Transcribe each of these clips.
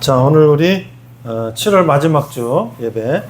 자, 오늘 우리 7월 마지막 주 예배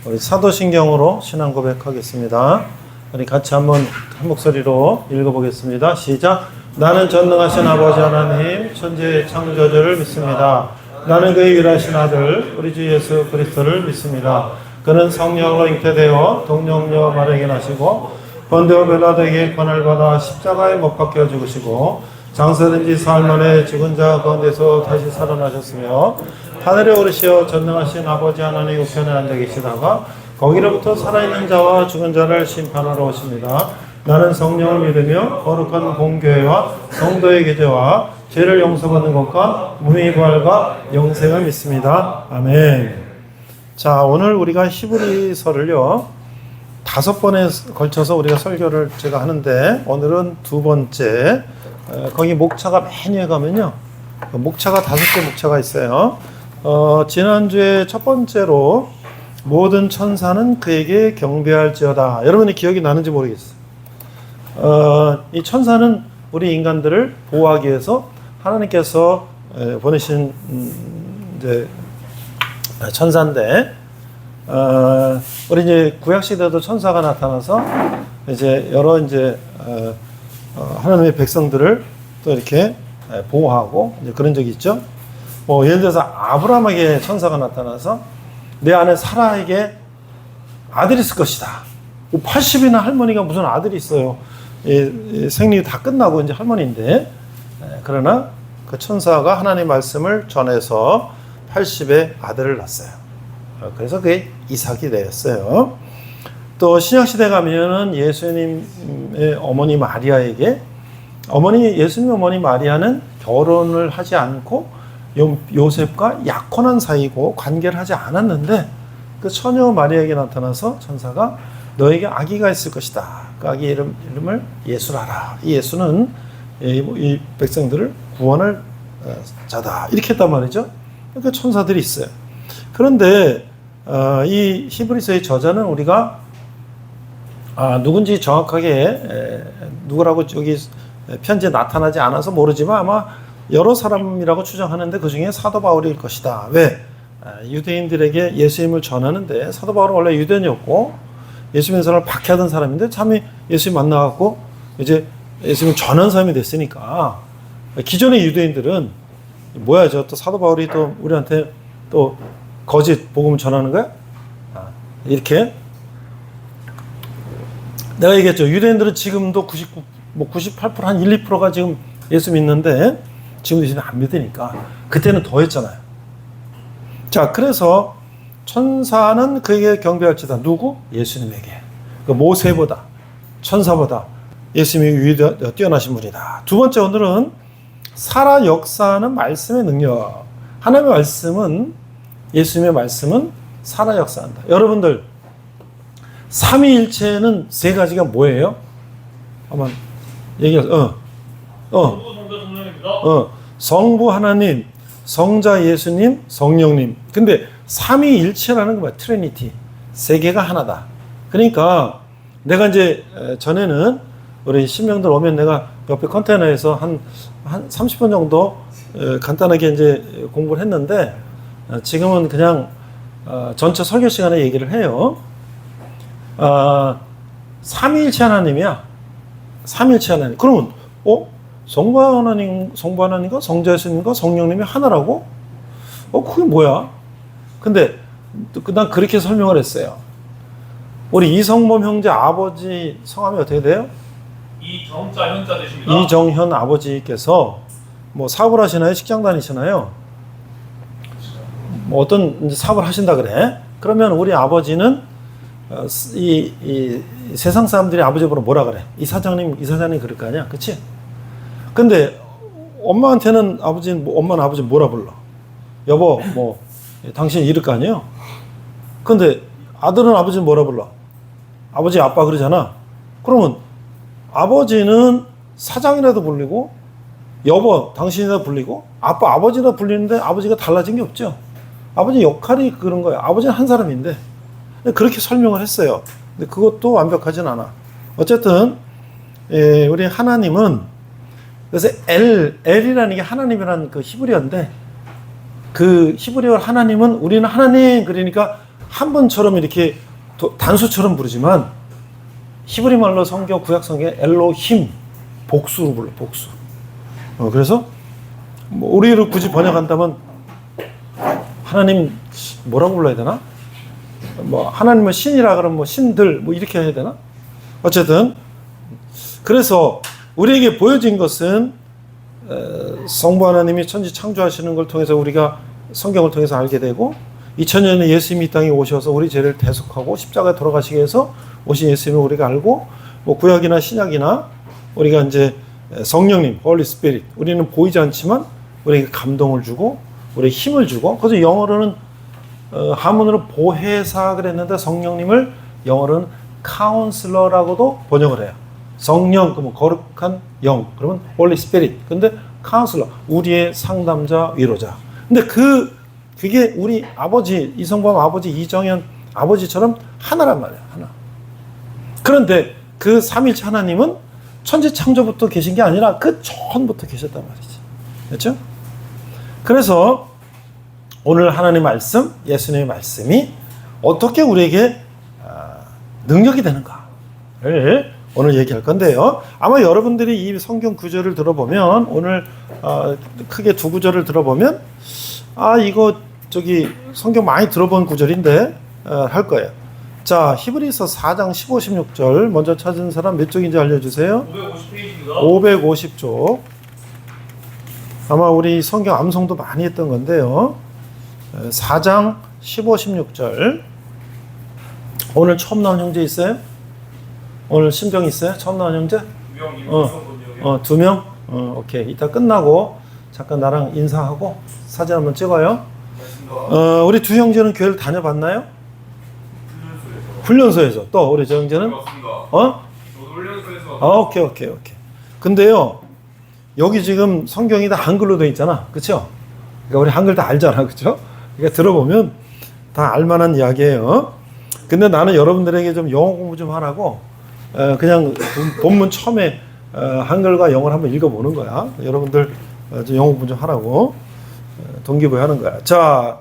우리 사도신경으로 신앙 고백하겠습니다. 우리 같이 한번 한 목소리로 읽어보겠습니다. 시작. 나는 전능하신 아버지 하나님 천지의 창조주를 믿습니다. 나는 그의 유일하신 아들 우리 주 예수 그리스도를 믿습니다. 그는 성령으로 잉태되어 동정녀 마리아에게 나시고 본디오 빌라도에게 권을 받아 십자가에 못 박혀 죽으시고 장사된 지 사흘 만에 죽은 자 가운데서 다시 살아나셨으며 하늘에 오르시어 전능하신 아버지 하나님 우편에 앉아 계시다가 거기로부터 살아있는 자와 죽은 자를 심판하러 오십니다. 나는 성령을 믿으며 거룩한 공교회와 성도의 교제와 죄를 용서받는 것과 무의 부활과 영생을 믿습니다. 아멘. 자, 오늘 우리가 히브리서를요 5번에 걸쳐서 우리가 설교를 제가 하는데 오늘은 두 번째. 거기 목차가 메뉴에 가면요 목차가 5개 목차가 있어요. 지난주에 첫 번째로 모든 천사는 그에게 경배할지어다. 여러분이 기억이 나는지 모르겠어요. 이 천사는 우리 인간들을 보호하기 위해서 하나님께서 보내신 이제 천사인데 우리 이제 구약 시대도 천사가 나타나서 이제 여러 이제 하나님의 백성들을 또 이렇게 보호하고 이제 그런 적이 있죠. 예를 들어서 아브라함에게 천사가 나타나서 내 아내 사라에게 아들이 있을 것이다. 80이나 할머니가 무슨 아들이 있어요. 생리 다 끝나고 이제 할머니인데 그러나 그 천사가 하나님의 말씀을 전해서 80의 아들을 낳았어요. 그래서 그게 이삭이 되었어요. 또 신약시대 가면은 예수님의 어머니 마리아에게 예수님의 어머니 마리아는 결혼을 하지 않고 요셉과 약혼한 사이고 관계를 하지 않았는데 그 처녀 마리아에게 나타나서 천사가 너에게 아기가 있을 것이다. 그 아기 이름을 예수라라. 이 예수는 이 백성들을 구원할 자다. 이렇게 했단 말이죠. 그러니까 천사들이 있어요. 그런데 이 히브리서의 저자는 우리가 누군지 정확하게 누구라고 여기 편지에 나타나지 않아서 모르지만 아마 여러 사람이라고 추정하는데 그 중에 사도 바울일 것이다. 왜? 유대인들에게 예수님을 전하는데 사도 바울은 원래 유대인이었고 예수님의 사람을 박해하던 사람인데 참이 예수님 만나갖고 이제 예수님을 전하는 사람이 됐으니까 기존의 유대인들은 뭐야 저 또 사도 바울이 또 우리한테 또 거짓 복음을 전하는 거야? 이렇게 내가 얘기했죠. 유대인들은 지금도 98%, 한 1, 2%가 지금 예수 믿는데 지금도 예수님 안 믿으니까 그때는 더 했잖아요. 자, 그래서 천사는 그에게 경배할지다. 누구? 예수님에게. 그 모세보다, 천사보다 예수님이 뛰어나신 분이다. 두 번째 오늘은 살아 역사하는 말씀의 능력. 하나님의 말씀은, 예수님의 말씀은 살아 역사한다. 여러분들 삼위일체는 세 가지가 뭐예요? 한번 얘기하세요. 성부 하나님, 성자 예수님, 성령님. 근데 삼위일체라는 거 뭐야? 트리니티. 세 개가 하나다. 그러니까 내가 이제 전에는 우리 신명들 오면 내가 옆에 컨테이너에서 한 30분 정도 간단하게 이제 공부를 했는데 지금은 그냥 전체 설교 시간에 얘기를 해요. 삼위일체 하나님이야. 삼위일체 하나님. 그러면 성부 하나님과 성자 예수님과 성령님이 하나라고? 그게 뭐야? 근데 난 그렇게 설명을 했어요. 우리 이성범 형제 아버지 성함이 어떻게 돼요? 이정자 현자 되십니다. 이정현 아버지께서 뭐 사업을 하시나요? 직장 다니시나요? 뭐 어떤 사업을 하신다 그래? 그러면 우리 아버지는 이 세상 사람들이 아버지 보러 뭐라 그래? 이 사장님 그럴 거 아니야? 그치? 근데 엄마한테는 엄마는 아버지 뭐라 불러? 여보, 당신 이럴 거 아니에요? 근데 아들은 아버지는 뭐라 불러? 아버지, 아빠 그러잖아. 그러면 아버지는 사장이라도 불리고 여보, 당신이라도 불리고 아빠, 아버지라 불리는데 아버지가 달라진 게 없죠. 아버지 역할이 그런 거예요. 아버지는 한 사람인데 그렇게 설명을 했어요. 근데 그것도 완벽하진 않아. 어쨌든 우리 하나님은 그래서 엘이라는 게 하나님이라는 그 히브리어인데 그 히브리어 하나님은 우리는 하나님 그러니까 한 분처럼 이렇게 단수처럼 부르지만 히브리 말로 성경 구약 성경에 엘로힘 복수로 불러 복수. 그래서 뭐 우리를 굳이 번역한다면 하나님 뭐라고 불러야 되나? 뭐 하나님은 신이라 그러면 뭐 신들 뭐 이렇게 해야 되나? 어쨌든 그래서 우리에게 보여진 것은 성부 하나님이 천지 창조하시는 걸 통해서 우리가 성경을 통해서 알게 되고 2000년에 예수님이 이 땅에 오셔서 우리 죄를 대속하고 십자가에 돌아가시기 위해서 오신 예수님을 우리가 알고 뭐 구약이나 신약이나 우리가 이제 성령님, Holy Spirit 우리는 보이지 않지만 우리에게 감동을 주고 우리에게 힘을 주고 그래서 영어로는 한문으로 보혜사 그랬는데 성령님을 영어로는 카운슬러라고도 번역을 해요. 성령 그러면 거룩한 영 그러면 Holy Spirit 근데 카운슬러 우리의 상담자 위로자 근데 그게 우리 아버지 이성범 아버지 이정현 아버지처럼 하나란 말이에요. 하나. 그런데 그 삼일체 하나님은 천지 창조부터 계신 게 아니라 그 전부터 계셨단 말이지. 그렇죠? 그래서 오늘 하나님의 말씀, 예수님의 말씀이 어떻게 우리에게 능력이 되는가를 오늘 얘기할 건데요. 아마 여러분들이 이 성경 구절을 들어보면 오늘 크게 두 구절을 들어보면 이거 성경 많이 들어본 구절인데 할 거예요. 자, 히브리서 4장 15, 16절 먼저 찾은 사람 몇 쪽인지 알려주세요. 550페이지입니다. 550쪽. 아마 우리 성경 암송도 많이 했던 건데요. 4장 15, 16절. 오늘 처음 나온 형제 있어요? 오늘 신병 있어요? 처음 나온 형제? 2명, 2명? 오케이. 이따 끝나고 잠깐 나랑 인사하고 사진 한번 찍어요. 우리 두 형제는 교회를 다녀봤나요? 훈련소에서. 또 우리 저 형제는? 저도 훈련소에서. 오케이. 근데요, 여기 지금 성경이 다 한글로 돼 있잖아. 그쵸? 그러니까 우리 한글 다 알잖아. 그쵸? 그러니까 들어보면 다 알만한 이야기예요. 근데 나는 여러분들에게 좀 영어 공부 좀 하라고 그냥 본문 처음에 한글과 영어를 한번 읽어보는 거야. 여러분들 좀 영어 공부 좀 하라고 동기부여 하는 거야. 자,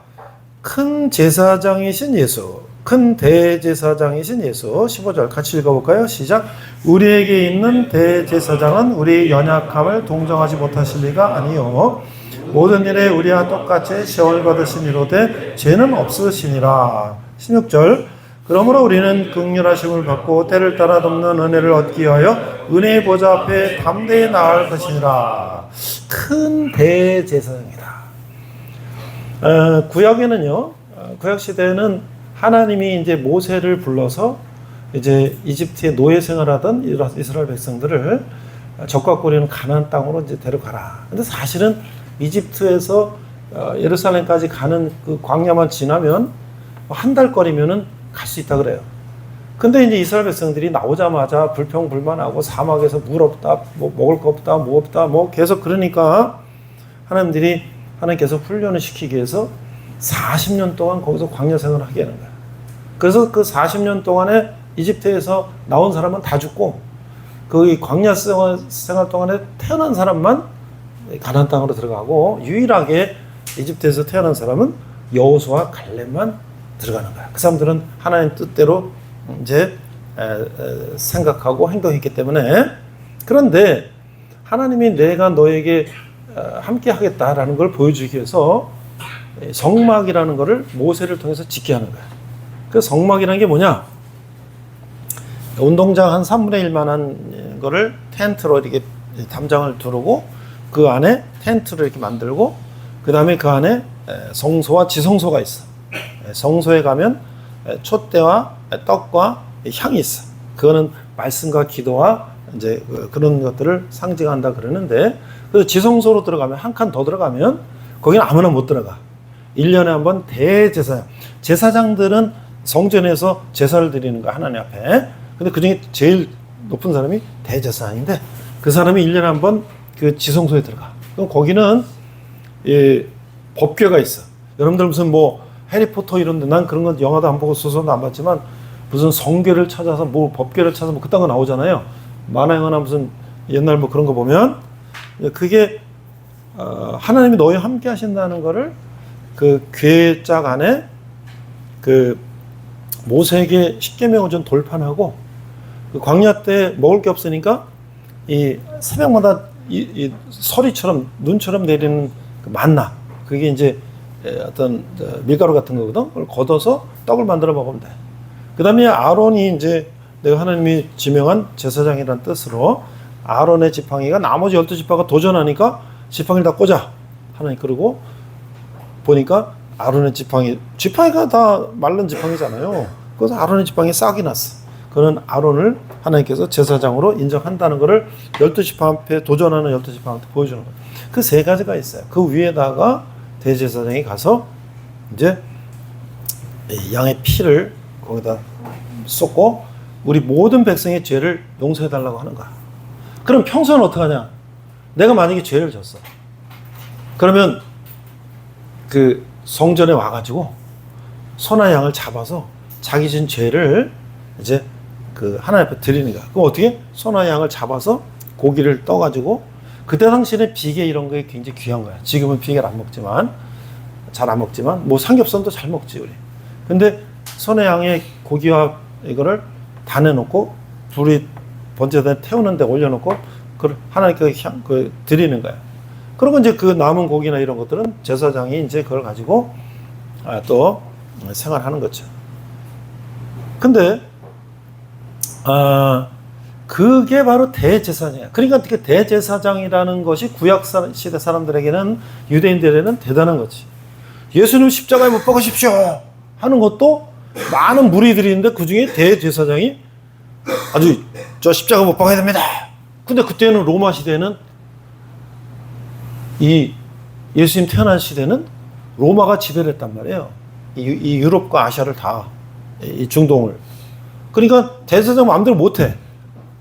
큰 제사장이신 예수, 큰 대제사장이신 예수 15절 같이 읽어볼까요? 시작. 우리에게 있는 대제사장은 우리 연약함을 동정하지 못하실 리가 아니요 모든 일에 우리와 똑같이 시험을 받으신 이로되 죄는 없으시니라. 16절 그러므로 우리는 긍휼하심을 받고 때를 따라 돕는 은혜를 얻기 위하여 은혜의 보좌 앞에 담대히 나아갈 것이니라. 큰 대제사장이다. 구약에는요, 구약 시대에는 하나님이 이제 모세를 불러서 이제 이집트에 노예 생활하던 이스라엘 백성들을 적과 꼬리는 가나안 땅으로 이제 데려가라. 근데 사실은 이집트에서 예루살렘까지 가는 그 광야만 지나면 한 달 거리면은 갈 수 있다 그래요. 근데 이제 이스라엘 백성들이 나오자마자 불평불만하고 사막에서 물 없다, 뭐 먹을 거 없다, 뭐 없다, 뭐 계속 그러니까 하나님께서 훈련을 시키기 위해서 40년 동안 거기서 광야 생활을 하게 하는 거야. 그래서 그 40년 동안에 이집트에서 나온 사람은 다 죽고 그 광야 생활 동안에 태어난 사람만 가나안 땅으로 들어가고 유일하게 이집트에서 태어난 사람은 여호수아 갈렙만 들어가는 거야. 그 사람들은 하나님 뜻대로 이제 생각하고 행동했기 때문에. 그런데 하나님이 내가 너에게 함께 하겠다라는 걸 보여주기 위해서 성막이라는 거를 모세를 통해서 짓게 하는 거야. 그 성막이라는 게 뭐냐? 운동장 한 3분의 1만한 거를 텐트로 이렇게 담장을 두르고 그 안에 텐트를 이렇게 만들고 그 다음에 그 안에 성소와 지성소가 있어. 성소에 가면 촛대와 떡과 향이 있어. 그거는 말씀과 기도와 이제 그런 것들을 상징한다 그러는데, 그래서 지성소로 들어가면 한 칸 더 들어가면 거기는 아무나 못 들어가. 1년에 한 번 대제사장. 제사장들은 성전에서 제사를 드리는 거야, 하나님 앞에. 근데 그 중에 제일 높은 사람이 대제사장인데 그 사람이 1년에 한 번 그 지성소에 들어가. 그럼 거기는 법궤가 있어. 여러분들 무슨 뭐 해리포터 이런데, 난 그런 건 영화도 안 보고 소설도 안 봤지만 무슨 성궤를 찾아서 뭐 법궤를 찾아서 뭐 그딴 거 나오잖아요. 만화 영화나 무슨 옛날 뭐 그런 거 보면 그게 하나님이 너희와 함께 하신다는 거를 그 괴짝 안에 그 모세에게 십계명을 준 돌판하고 그 광야 때 먹을 게 없으니까 이 새벽마다 이 서리처럼 눈처럼 내리는 그 만나 그게 이제 어떤 밀가루 같은 거거든. 그걸 걷어서 떡을 만들어 먹으면 돼. 그 다음에 아론이 이제 내가 하나님이 지명한 제사장이라는 뜻으로 아론의 지팡이가 나머지 12지파가 도전하니까 지팡이를 다 꽂아. 하나님 그러고 보니까 아론의 지팡이가 다 마른 지팡이잖아요. 그래서 아론의 지팡이 싹이 났어. 그는 아론을 하나님께서 제사장으로 인정한다는 것을 12지파 앞에 도전하는 12지파한테 보여주는 거예요. 그 세 가지가 있어요. 그 위에다가 대제사장이 가서 이제 양의 피를 거기다 쏟고 우리 모든 백성의 죄를 용서해달라고 하는 거야. 그럼 평소는 어떻게 하냐? 내가 만약에 죄를 졌어. 그러면 그 성전에 와가지고 소나 양을 잡아서 자기 진 죄를 이제 그 하나님 앞에 드리는 거야. 그럼 어떻게? 소나 양을 잡아서 고기를 떠가지고 그때 당시에는 비계 이런 게 굉장히 귀한 거야. 지금은 비계를 안 먹지만 잘 안 먹지만 뭐 삼겹살도 잘 먹지 우리. 근데 소나 양의 고기와 이거를 다 내놓고 불이 번제단에 태우는데 올려놓고 그걸 하나님께 드리는 거야. 그리고 이제 그 남은 고기나 이런 것들은 제사장이 이제 그걸 가지고 또 생활하는 거죠. 근데 그게 바로 대제사장이야. 그러니까 어떻게 대제사장이라는 것이 구약 시대 사람들에게는 유대인들에게는 대단한 거지. 예수님 십자가에 못 박으십시오 하는 것도 많은 무리들이 있는데 그 중에 대제사장이 아주 저 십자가 못 박아야 됩니다. 근데 그때는 로마 시대는 이 예수님 태어난 시대는 로마가 지배를 했단 말이에요. 이 유럽과 아시아를 다, 이 중동을. 그러니까 대제사장 마음대로 못해.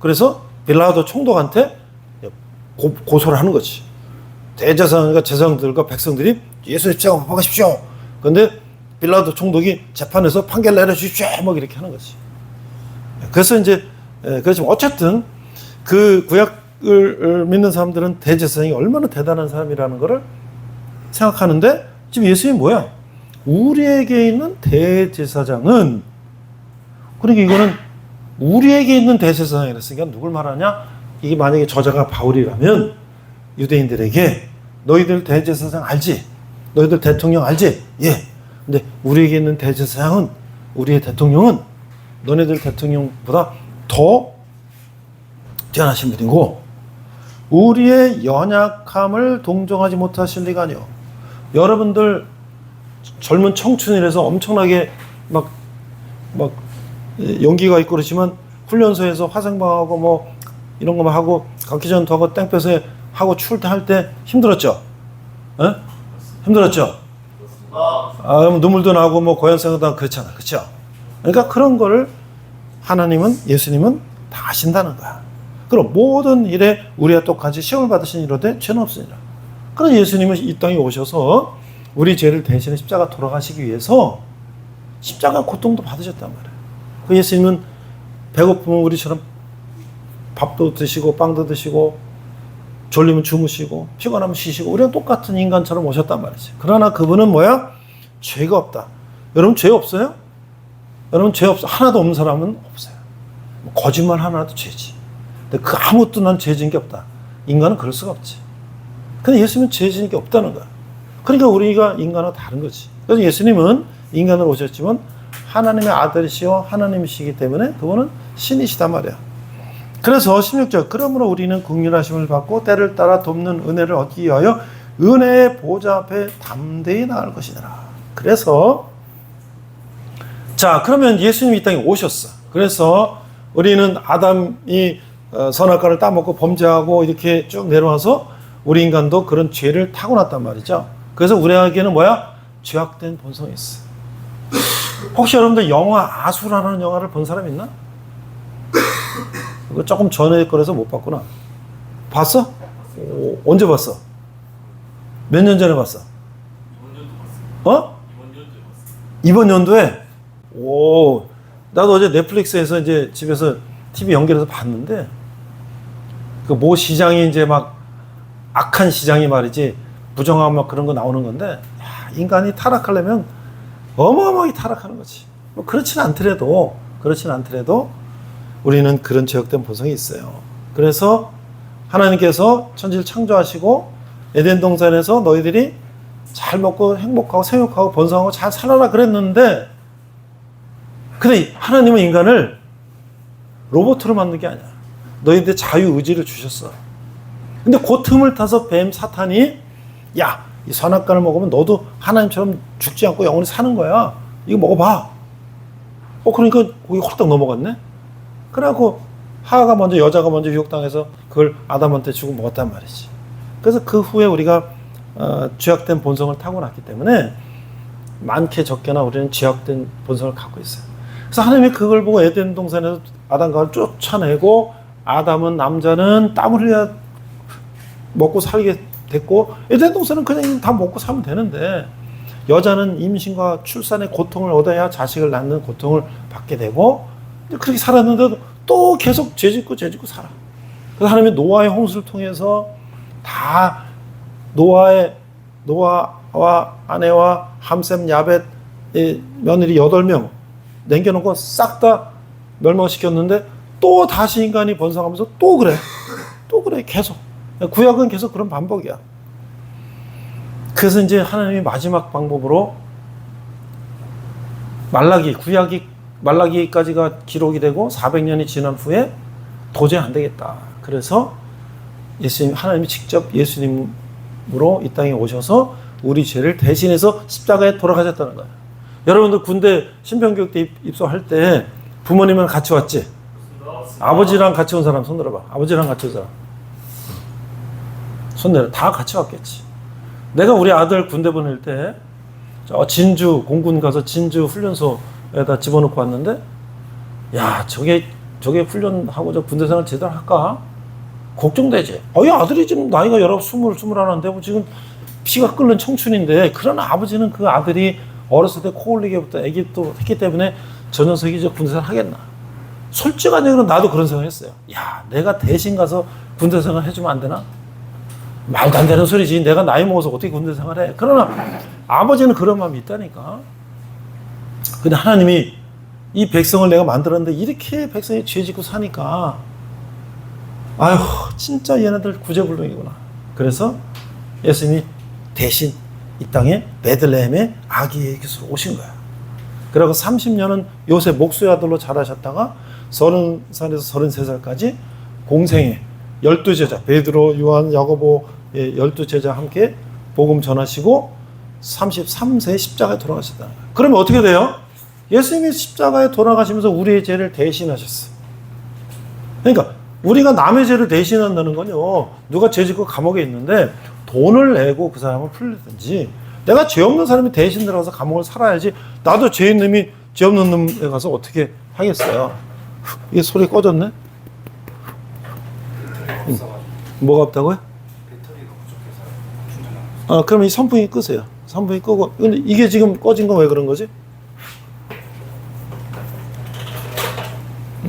그래서 빌라도 총독한테 고소를 하는 거지. 대제사장과 제사장들과 백성들이 예수 십자가 못 박으십시오. 그런데 빌라도 총독이 재판에서 판결 내려주십시오. 뭐 이렇게 하는 거지. 그래서 이제 그렇지만 어쨌든 그 구약을 믿는 사람들은 대제사장이 얼마나 대단한 사람이라는 것을 생각하는데 지금 예수님이 뭐야? 우리에게 있는 대제사장은 그러니까 이거는 우리에게 있는 대제사장이라 했으니까 누굴 말하냐? 이게 만약에 저자가 바울이라면 유대인들에게 너희들 대제사장 알지? 너희들 대통령 알지? 예. 근데 우리에게 있는 대제사장은 우리의 대통령은 너네들 대통령보다 더 뛰어나신 분이고 우리의 연약함을 동정하지 못하실 리가 아니요. 여러분들 젊은 청춘이라서 엄청나게 막 용기가 있고 그렇지만 훈련소에서 화생방하고 뭐 이런 거만 하고 각기전투하고 땡볕에 하고 출퇴할 때 힘들었죠? 에? 힘들었죠? 눈물도 나고 뭐 고연생활도 하고 그렇잖아. 그렇죠? 그러니까 그런 거를 하나님은 예수님은 다 아신다는 거야. 그럼 모든 일에 우리와 똑같이 시험을 받으신 이로되 죄는 없으니라. 그래서 예수님은 이 땅에 오셔서 우리 죄를 대신해 십자가 돌아가시기 위해서 십자가 고통도 받으셨단 말이에요. 그 예수님은 배고프면 우리처럼 밥도 드시고 빵도 드시고 졸리면 주무시고 피곤하면 쉬시고 우리랑 똑같은 인간처럼 오셨단 말이지. 그러나 그분은 뭐야? 죄가 없다. 여러분 죄 없어요? 여러분 죄 없어? 하나도 없는 사람은 없어요. 거짓말 하나도 죄지. 근데 그 아무것도 난 죄 지은 게 없다. 인간은 그럴 수가 없지. 근데 예수님은 죄 지은 게 없다는 거야. 그러니까 우리가 인간과 다른 거지. 그래서 예수님은 인간으로 오셨지만 하나님의 아들이시요 하나님이시기 때문에 그분은 신이시단 말이야. 그래서 16절 그러므로 우리는 긍휼하심을 받고 때를 따라 돕는 은혜를 얻기 위하여 은혜의 보좌 앞에 담대히 나갈 것이니라. 그래서 자 그러면 예수님이 이 땅에 오셨어. 그래서 우리는 아담이 선악과를 따먹고 범죄하고 이렇게 쭉 내려와서 우리 인간도 그런 죄를 타고났단 말이죠. 그래서 우리에게는 뭐야? 죄악된 본성이 있어. 혹시 여러분들 영화 아수라는 영화를 본 사람 있나? 그거 조금 전에 거라서 못 봤구나. 봤어? 오, 언제 봤어? 몇 년 전에 봤어? 어? 이번 연도에? 오, 나도 어제 넷플릭스에서 이제 집에서 TV 연결해서 봤는데 그 모 시장이 이제 막 악한 시장이 말이지 부정한 막 그런 거 나오는 건데 야, 인간이 타락하려면 어마어마하게 타락하는 거지. 뭐 그렇진 않더라도 우리는 그런 죄악된 본성이 있어요. 그래서 하나님께서 천지를 창조하시고 에덴 동산에서 너희들이 잘 먹고 행복하고 생육하고 번성하고 잘 살아라 그랬는데, 근데 하나님은 인간을 로봇으로 만든 게 아니야. 너희들 자유의지를 주셨어. 근데 그 틈을 타서 뱀 사탄이 야, 이 선악과를 먹으면 너도 하나님처럼 죽지 않고 영원히 사는 거야. 이거 먹어봐. 그러니까 거기 홀딱 넘어갔네. 그래갖고 여자가 먼저 유혹당해서 그걸 아담한테 주고 먹었단 말이지. 그래서 그 후에 우리가 죄악된 본성을 타고났기 때문에 많게 적게나 우리는 죄악된 본성을 갖고 있어요. 그래서 하나님이 그걸 보고 에덴 동산에서 아담과 쫓아내고, 아담은 남자는 땀을 흘려 먹고 살게 됐고, 에덴 동산은 그냥 다 먹고 살면 되는데, 여자는 임신과 출산의 고통을 얻어야 자식을 낳는 고통을 받게 되고, 그렇게 살았는데도 또 계속 죄짓고 살아. 그래서 하나님이 노아의 홍수를 통해서 다 노아와 아내와 함셈, 야벳 며느리 8명 남겨놓고 싹 다 멸망시켰는데, 또 다시 인간이 번성하면서 또 그래 계속. 구약은 계속 그런 반복이야. 그래서 이제 하나님이 마지막 방법으로 말라기까지가 기록이 되고 400년이 지난 후에 도저히 안 되겠다. 그래서 하나님이 직접 예수님으로 이 땅에 오셔서 우리 죄를 대신해서 십자가에 돌아가셨다는 거예요. 여러분들 군대 신병교육 때 입소할 때 부모님은 같이 왔지? 아버지랑 같이 온 사람 손 들어봐. 아버지랑 같이 온 사람 손 내려. 다 같이 왔겠지. 내가 우리 아들 군대 보낼 때 진주 공군 가서 진주 훈련소에다 집어넣고 왔는데, 야, 저게 훈련하고 저 군대 생활 제대로 할까? 걱정되지. 이 아들이 지금 나이가 19, 21인데 뭐 지금 피가 끓는 청춘인데, 그러나 아버지는 그 아들이 어렸을 때 코 올리기부터 애기도 했기 때문에 저 녀석이 저 군대 생활 하겠나. 솔직한 얘기로 나도 그런 생각 했어요. 야, 내가 대신 가서 군대 생활 해주면 안 되나? 말도 안 되는 소리지. 내가 나이 먹어서 어떻게 군대 생활해. 그러나 아버지는 그런 마음이 있다니까. 근데 하나님이 이 백성을 내가 만들었는데 이렇게 백성이 죄 짓고 사니까, 아휴, 진짜 얘네들 구제불능이구나. 그래서 예수님이 대신 이 땅에 베들레헴의 아기 예수로 오신 거야. 그리고 30년은 요셉 목수의 아들로 자라셨다가 30살에서 33살까지 공생애 12제자 베드로, 요한, 야고보 12제자 함께 복음 전하시고 33세에 십자가에 돌아가셨다. 그러면 어떻게 돼요? 예수님이 십자가에 돌아가시면서 우리의 죄를 대신하셨어요. 그러니까 우리가 남의 죄를 대신한다는 건요, 누가 죄 짓고 감옥에 있는데 돈을 내고 그 사람을 풀리든지, 내가 죄 없는 사람이 대신 들어가서 감옥을 살아야지, 나도 죄 있는 놈이 죄 없는 놈에 가서 어떻게 하겠어요. 이게 소리 꺼졌네? 뭐가 없다고요? 배터리가 부족해서 충전하고. 그럼 이 선풍기 끄세요. 선풍기 끄고. 근데 이게 지금 꺼진 건 왜 그런 거지?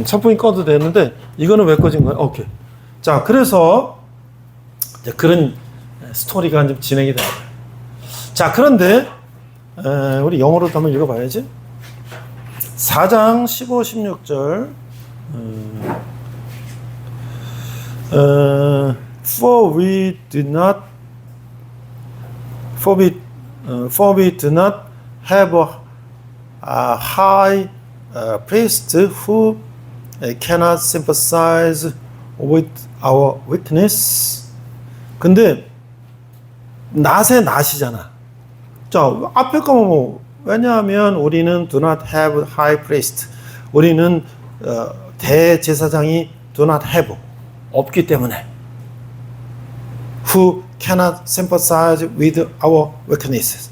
선풍기 꺼도 되는데 이거는 왜 꺼진 거야? 오케이. 자, 그래서 이제 그런 스토리가 좀 진행이 됩니다. 자, 그런데 우리 영어로도 한번 읽어봐야지. 4장 15, 16절. For we do not have a high priest who cannot sympathize with our weakness. 근데 낫의 낫이잖아. 자, 앞에 거면 뭐, 왜냐하면 우리는 do not have high priest. 우리는 대제사장이 do not have, 없기 때문에. Who cannot sympathize with our weaknesses.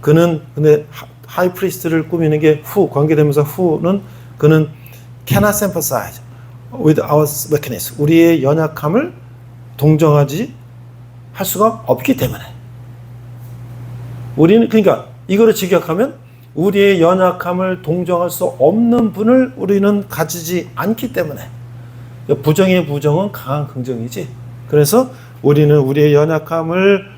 그는 근데 high priest를 꾸미는 게 who, 관계되면서 who는 그는 cannot sympathize with our weakness. 우리의 연약함을 동정하지 할 수가 없기 때문에. 우리는 그러니까 이거를 직역하면 우리의 연약함을 동정할 수 없는 분을 우리는 가지지 않기 때문에. 부정의 부정은 강한 긍정이지. 그래서 우리는 우리의 연약함을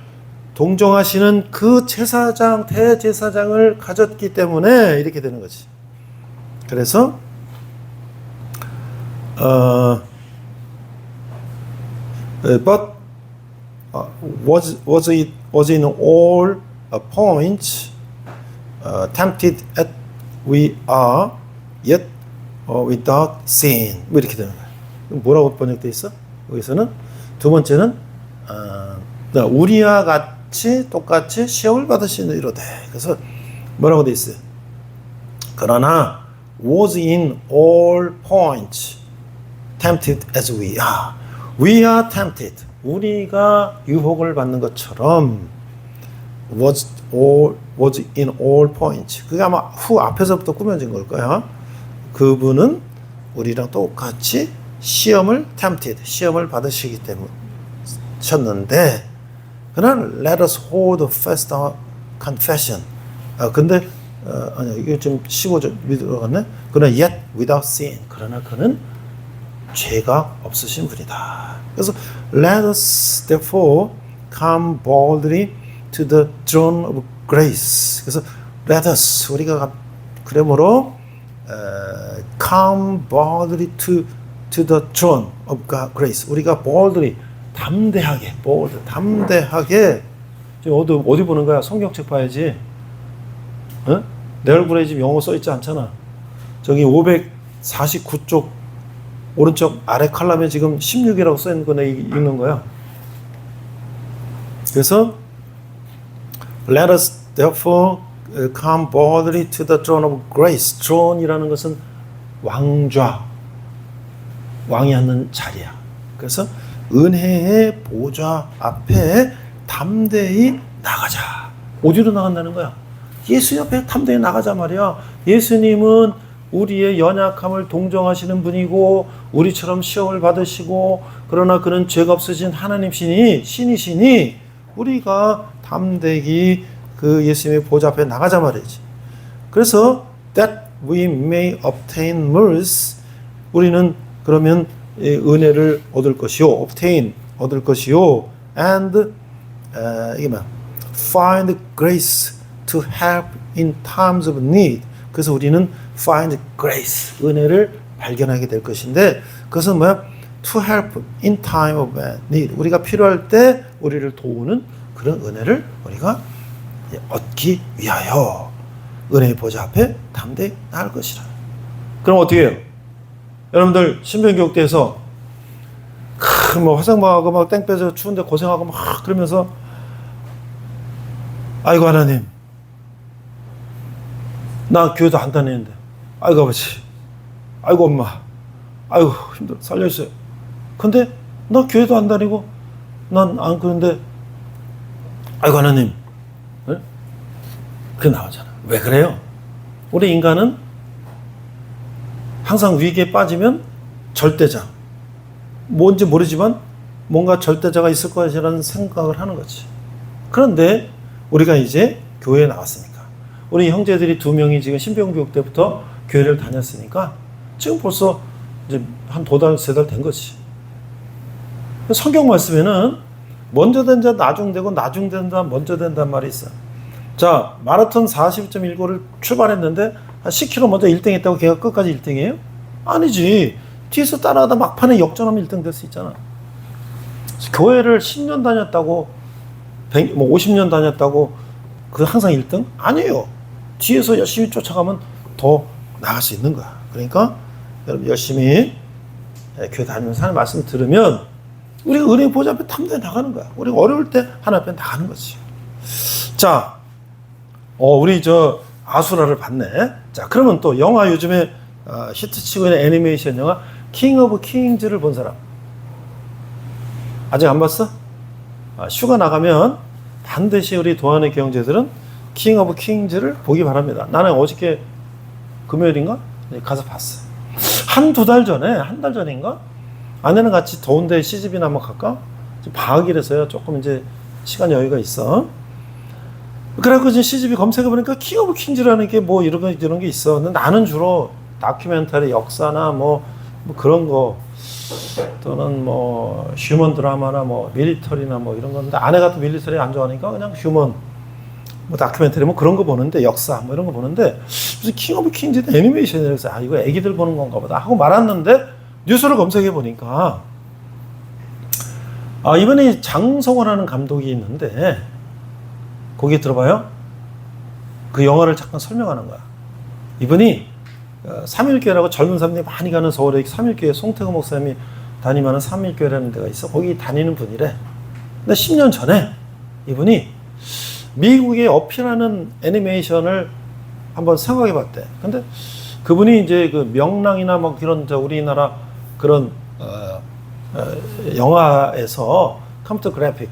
동정하시는 그 제사장, 대제사장을 가졌기 때문에 이렇게 되는 거지. 그래서 but was in all points tempted as we are yet without sin. 뭐 이렇게 되는 거야. 뭐라고 번역돼 있어? 여기서는 두 번째는 우리와 같이 똑같이 시험을 받으시느이로되. 그래서 뭐라고 돼 있어요? 그러나 was in all points tempted as we are. We are tempted. 우리가 유혹을 받는 것처럼 was in all points. 그게 아마 후 앞에서부터 꾸며진 걸 거야. 그분은 우리랑 똑같이 시험을 tempted, 시험을 받으시기 때문에 셨는데 그러나 let us hold fast our confession. 근데 아니야, 이게 좀 15절 밑으로 갔네. 그러나 yet without sin. 그러나 그는 죄가 없으신 분이다. 그래서 let us therefore come boldly to the throne of grace. 그래서 let us 우리가 그러므로 come boldly to the throne of grace. 우리가 boldly 담대하게 담대하게 지금 어디 보는 거야? 성경책 봐야지. 어? 내 얼굴에 지금 영어 써 있지 않잖아. 저기 549쪽 오른쪽 아래 칼럼에 지금 16이라고 써 있는 거네 읽는 거야. 그래서 let us therefore come boldly to the throne of grace. throne이라는 것은 왕좌, 왕이 앉는 자리야. 그래서 은혜의 보좌 앞에 담대히 나가자. 어디로 나간다는 거야? 예수 옆에 담대히 나가자 말이야. 예수님은 우리의 연약함을 동정하시는 분이고 우리처럼 시험을 받으시고 그러나 그는 죄가 없으신 신이시니 우리가 담대히 그 예수님의 보좌 앞에 나가자 말이지. 그래서 that we may obtain mercy. 우리는 그러면 은혜를 얻을 것이요, obtain 얻을 것이요, and 이게 뭐야? find grace to help in times of need. 그래서 우리는 find grace, 은혜를 발견하게 될 것인데 그것은 뭐야? to help in time of need. 우리가 필요할 때 우리를 도우는 그런 은혜를 우리가 얻기 위하여 은혜의 보좌 앞에 담대히 나갈 것이라. 그럼 어떻게 해요? 여러분들 신변교육대에서 뭐 화상방하고 막 땡 빼서 추운데 고생하고 막 그러면서 아이고 하나님 나 교회도 안 다니는데 아이고 아버지 아이고 엄마 아이고 힘들어 살려주세요. 근데 나 교회도 안 다니고 난 안 그런데 아이고 하나님 네? 그게 나오잖아. 왜 그래요? 우리 인간은 항상 위기에 빠지면 절대자 뭔지 모르지만 뭔가 절대자가 있을 것이라는 생각을 하는 거지. 그런데 우리가 이제 교회에 나왔으니까 우리 형제들이 2명이 지금 신병교육 때부터 교회를 다녔으니까 지금 벌써 이제 한 2달, 3달 된 거지. 성경 말씀에는 먼저 된 자 나중되고 나중된 자 먼저 된다는 말이 있어. 자, 마라톤 40.19를 출발했는데 한 10km 먼저 1등 했다고 걔가 끝까지 1등이에요? 아니지. 뒤에서 따라가다 막판에 역전하면 1등 될 수 있잖아. 교회를 10년 다녔다고 50년 다녔다고 그 항상 1등? 아니에요. 뒤에서 열심히 쫓아가면 더 나갈 수 있는 거야. 그러니까 여러분 열심히 교회 다니면서 하는 말씀 들으면 우리가 은혜의 보좌 앞에 담대히 나가는 거야. 우리가 어려울 때 하나님 앞에 나가는 거지. 자, 우리 저 아수라를 봤네. 자, 그러면 또 영화 요즘에 히트치고 있는 애니메이션 영화 킹 오브 킹즈를 본 사람 아직 안 봤어? 휴가 나가면 반드시 우리 도안의 경제들은 킹 오브 킹즈를 보기 바랍니다. 나는 어저께 금요일인가? 가서 봤어. 한 달 전인가? 아내는 같이 더운데 시집이나 한번 갈까? 방학이라서요. 조금 이제 시간 여유가 있어. 그래갖고 이제 시집이 검색해보니까 킹 오브 킹즈라는 게 뭐 이런 게 있어. 나는 주로 다큐멘터리 역사나 뭐 그런 거 또는 뭐 휴먼 드라마나 뭐 밀리터리나 뭐 이런 건데 아내가 또 밀리터리 안 좋아하니까 그냥 휴먼 뭐 다큐멘터리 뭐 그런 거 보는데 역사 뭐 이런 거 보는데 무슨 킹 오브 킹즈 애니메이션이라서 아 이거 애기들 보는 건가 보다 하고 말았는데 뉴스를 검색해 보니까 아 이번에 장성원하는 감독이 있는데 거기 들어봐요. 그 영화를 잠깐 설명하는 거야. 이분이 3일교회라고 젊은 사람들이 많이 가는 서울에 3일교회 송태구 목사님이 담임하는 3일교회라는 데가 있어. 거기 다니는 분이래. 근데 10년 전에 이분이 미국에 어필하는 애니메이션을 한번 생각해 봤대. 근데 그분이 이제 그 명랑이나 뭐 그런 우리나라 그런 영화에서 컴퓨터 그래픽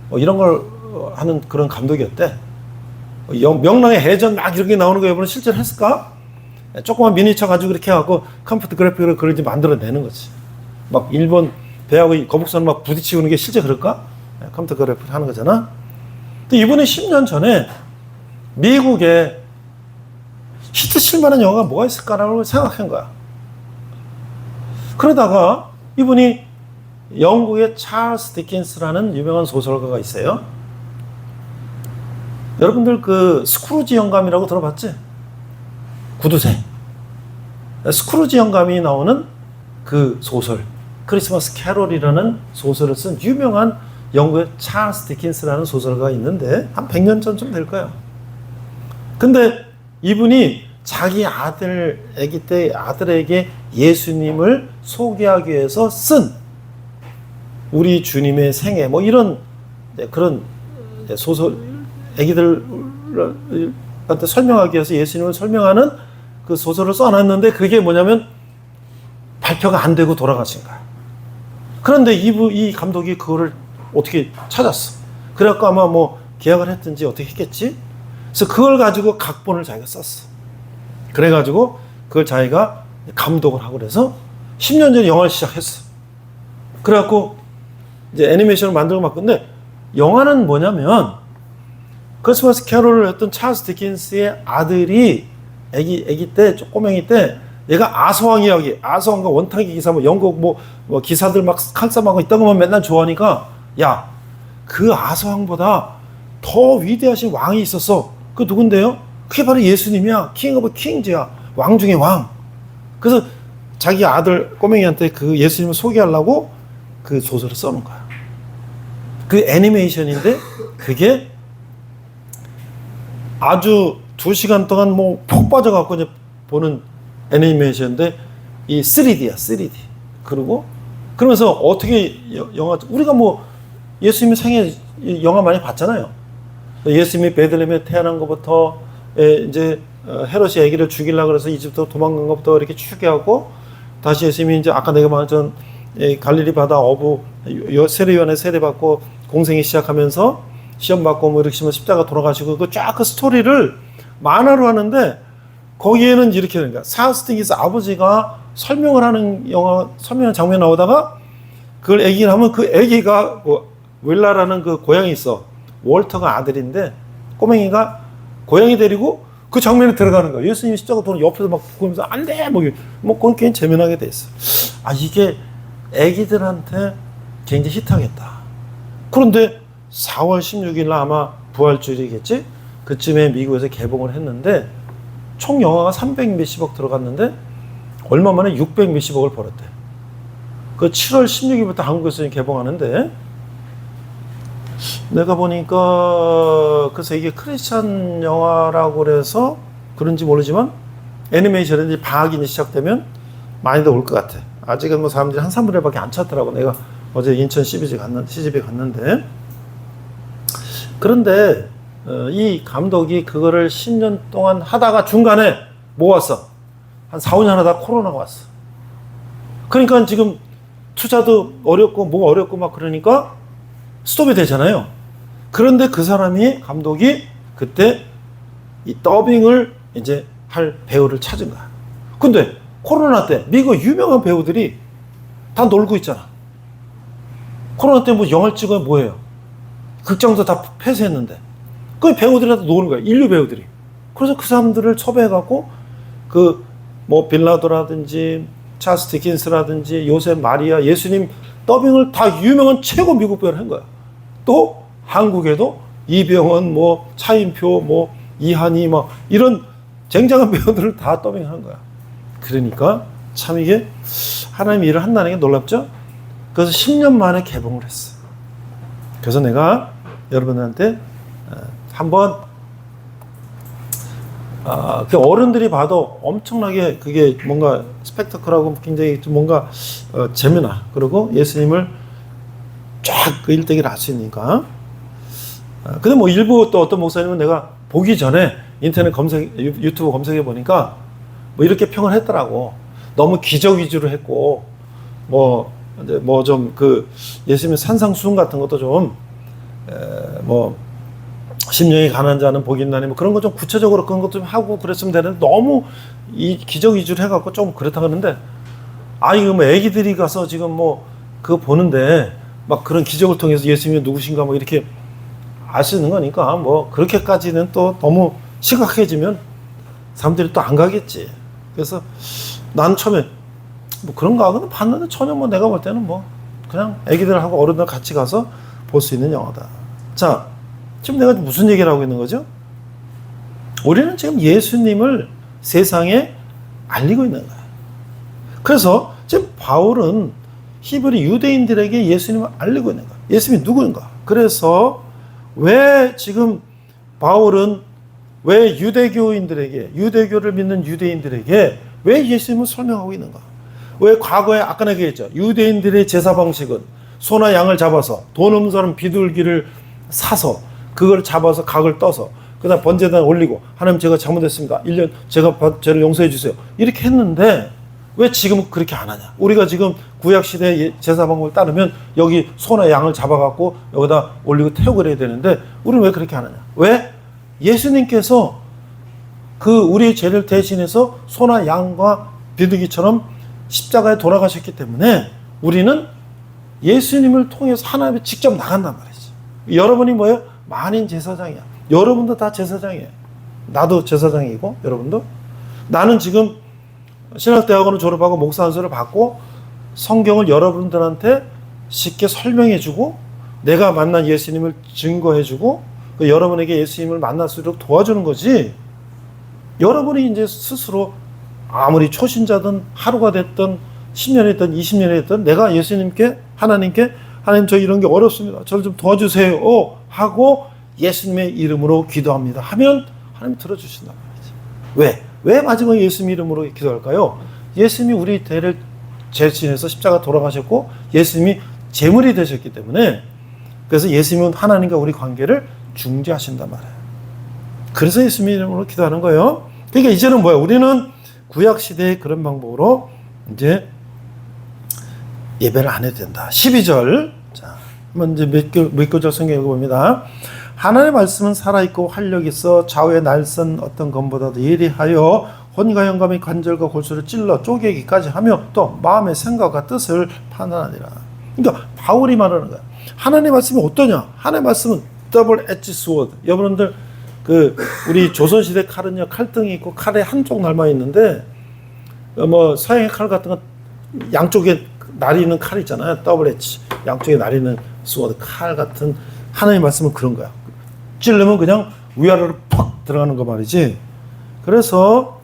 뭐 이런 걸 하는 그런 감독이었대. 명랑의 해전 막 이렇게 나오는 거 여러분 실제로 했을까? 조그만 미니처 가지고 이렇게 해갖고 컴퓨터 그래픽으로 그걸 이제 만들어내는 거지. 막 일본 배하고 거북선 막 부딪히고 게 실제 그럴까? 컴퓨터 그래픽 하는 거잖아. 근데 이번에 10년 전에 미국에 히트 칠 만한 영화가 뭐가 있을까라고 생각한 거야. 그러다가 이분이 영국의 찰스 디킨스라는 유명한 소설가가 있어요. 여러분들 그 스크루지 영감이라고 들어봤지? 구두쇠. 스크루지 영감이 나오는 그 소설, 크리스마스 캐롤이라는 소설을 쓴 유명한 영국의 찰스 디킨스라는 소설가가 있는데 한 100년 전쯤 될 거예요. 근데 이분이 자기 아기 때 아들에게 예수님을 소개하기 위해서 쓴 우리 주님의 생애 뭐 이런 그런 소설 아기들한테 설명하기 위해서 예수님을 설명하는 그 소설을 써놨는데 그게 뭐냐면 발표가 안 되고 돌아가신 거야. 그런데 이 감독이 그거를 어떻게 찾았어. 그래갖고 아마 뭐 계약을 했든지 어떻게 했겠지. 그래서 그걸 가지고 각본을 자기가 썼어. 그래가지고 그걸 자기가 감독을 하고 그래서 10년 전에 영화를 시작했어. 그래갖고 이제 애니메이션을 만들고 막 근데 영화는 뭐냐면 크리스마스 캐롤을 했던 찰스 디킨스의 아들이 애기 때 꼬맹이 때 얘가 아서왕 이야기, 아서왕과 원탁의 기사 뭐 영국 뭐 기사들 막 칼싸움하고 있던 것만 맨날 좋아하니까 야, 그 아서왕보다 더 위대하신 왕이 있었어. 그 누군데요? 그게 바로 예수님이야. 킹 오브 킹즈야. 왕 중에 왕. 그래서 자기 아들 꼬맹이한테 그 예수님을 소개하려고 그 소설을 써놓은 거야. 그 애니메이션인데 그게 아주 2시간 동안 뭐 푹 빠져갖고 이제 보는 애니메이션인데 이 3D야, 3D. 그리고 그러면서 어떻게 영화 우리가 뭐 예수님의 생애 영화 많이 봤잖아요. 예수님이 베들레헴에 태어난 것부터 이제 헤롯이 아기를 죽이려고 그래서 이집트 도망간 것부터 이렇게 추계하고 다시 예수님이 이제 아까 내가 말했던 갈릴리 바다 어부 세례요한의 세례받고 공생이 시작하면서 시험 받고 뭐 이렇게 하면 십자가 돌아가시고 그 쫙 그 스토리를 만화로 하는데 거기에는 이렇게 되는 거야. 사스팅기스 아버지가 설명을 하는 영화 설명하는 장면 나오다가 그걸 얘기를 하면 그 애기가 윌라라는 그 고양이 있어. 월터가 아들인데 꼬맹이가 고양이 데리고 그 장면에 들어가는 거야. 예수님이 십자가 도는 옆에서 막 보면서 안 돼! 뭐 그건 굉장히 재미나게 돼 있어. 아, 이게 애기들한테 굉장히 히트하겠다. 그런데 4월 16일 날 아마 부활주일이겠지? 그쯤에 미국에서 개봉을 했는데 총 영화가 300 몇십억 들어갔는데 얼마 만에 600 몇십억을 벌었대. 그 7월 16일부터 한국에서 개봉하는데 내가 보니까 그래서 이게 크리스찬 영화라고 그래서 그런지 모르지만 애니메이션이 방학이 시작되면 많이들 올 것 같아. 아직은 뭐 사람들이 한 3분의 1밖에 안 찾더라고. 내가 어제 인천 시집에 갔는데 그런데 이 감독이 그거를 10년 동안 하다가 중간에 뭐 왔어? 한 4, 5년 하다가 코로나가 왔어. 그러니까 지금 투자도 어렵고 뭐가 어렵고 막 그러니까 스톱이 되잖아요. 그런데 그 사람이 감독이 그때 이 더빙을 이제 할 배우를 찾은 거야. 근데 코로나 때 미국 유명한 배우들이 다 놀고 있잖아. 코로나 때 뭐 영화를 찍어야 뭐해요? 극장도 다 폐쇄했는데. 그 배우들한테 노는 거야. 인류 배우들이. 그래서 그 사람들을 섭외해갖고 그 뭐 빌라도라든지 찰스 디킨스라든지 요셉 마리아, 예수님 더빙을 다 유명한 최고 미국 배우를 한 거야. 또 한국에도 이병헌, 뭐 차인표, 뭐 이한이 막 이런 쟁쟁한 배우들을 다 더빙한 거야. 그러니까 참 이게 하나님이 일을 한다는 게 놀랍죠? 그래서 10년 만에 개봉을 했어. 그래서 내가 여러분한테 한번 그 어른들이 봐도 엄청나게 그게 뭔가 스펙터클하고 굉장히 좀 뭔가 재미나. 그리고 예수님을 쫙 그 일대기를 알 수 있으니까. 근데 뭐 일부 또 어떤 목사님은 내가 보기 전에 인터넷 검색, 유튜브 검색해 보니까 뭐 이렇게 평을 했더라고. 너무 기적 위주로 했고, 뭐 좀 그 예수님의 산상수훈 같은 것도 좀, 뭐, 심령이 가난한 자는 복이 있나니 뭐 그런 거 좀 구체적으로 그런 것 좀 하고 그랬으면 되는데 너무 이 기적 위주로 해갖고 좀 그렇다 그러는데, 이거 뭐 애기들이 가서 지금 뭐 그거 보는데 막 그런 기적을 통해서 예수님이 누구신가 뭐 이렇게 알 수 있는 거니까 뭐 그렇게까지는 또 너무 심각해지면 사람들이 또 안 가겠지. 그래서 난 처음에 뭐 그런가 하고는 봤는데 전혀 뭐 내가 볼 때는 뭐 그냥 애기들하고 어른들 같이 가서 볼 수 있는 영화다. 자, 지금 내가 무슨 얘기를 하고 있는 거죠? 우리는 지금 예수님을 세상에 알리고 있는 거야. 그래서 지금 바울은 히브리 유대인들에게 예수님을 알리고 있는 거야. 예수님이 누구인가? 그래서 왜 지금 바울은 왜 유대교인들에게, 유대교를 믿는 유대인들에게 왜 예수님을 설명하고 있는가? 왜 과거에 아까 내가 얘기했죠. 유대인들의 제사 방식은 소나 양을 잡아서 돈 없는 사람 비둘기를 사서 그걸 잡아서 각을 떠서 그다음 번제단 올리고 하나님 제가 잘못했습니다. 1년 제가 죄를 용서해 주세요. 이렇게 했는데 왜 지금은 그렇게 안 하냐? 우리가 지금 구약시대 제사 방법을 따르면 여기 소나 양을 잡아갖고 여기다 올리고 태우고 그래야 되는데 우리는 왜 그렇게 안 하냐? 왜? 예수님께서 그 우리의 죄를 대신해서 소나 양과 비둘기처럼 십자가에 돌아가셨기 때문에 우리는 예수님을 통해서 하나님이 직접 나간단 말이지. 여러분이 뭐예요? 만인 제사장이야. 여러분도 다 제사장이에요. 나도 제사장이고 여러분도. 나는 지금 신학대학원을 졸업하고 목사 안수를 받고 성경을 여러분들한테 쉽게 설명해주고 내가 만난 예수님을 증거해주고 여러분에게 예수님을 만날 수 있도록 도와주는 거지. 여러분이 이제 스스로 아무리 초신자든 하루가 됐든 10년이 됐든 20년이 됐든 내가 예수님께 하나님께 하나님 저 이런 게 어렵습니다. 저를 좀 도와주세요 하고 예수님의 이름으로 기도합니다 하면 하나님 들어주신단 말이지. 왜? 왜 마지막에 예수님 이름으로 기도할까요? 예수님이 우리 죄를 대신해서 십자가 돌아가셨고 예수님이 제물이 되셨기 때문에 그래서 예수님은 하나님과 우리 관계를 중재하신단 말이에요. 그래서 예수님 이름으로 기도하는 거예요. 그러니까 이제는 뭐야? 우리는 구약시대의 그런 방법으로 이제 예배를 안 해도 된다. 12절. 자, 한번 이제 몇 구절 성경 읽어봅니다. 하나님의 말씀은 살아있고 활력이 있어 좌우의 날선 어떤 검보다도 예리하여 혼과 영감의 관절과 골수를 찔러 쪼개기까지 하며 또 마음의 생각과 뜻을 판단하니라. 그러니까 바울이 말하는 거야. 하나님의 말씀이 어떠냐? 하나님의 말씀은 더블 엣지 스워드. 여러분들 그 우리 조선시대 칼은요 칼등이 있고 칼에 한쪽 날만 있는데 뭐 서양의 칼 같은 건 양쪽에 날이 있는 칼 있잖아요. 더블 엣지. 양쪽에 날이 있는 스워드 칼 같은 하나님의 말씀은 그런 거야. 찌르면 그냥 위아래로 팍 들어가는 거 말이지. 그래서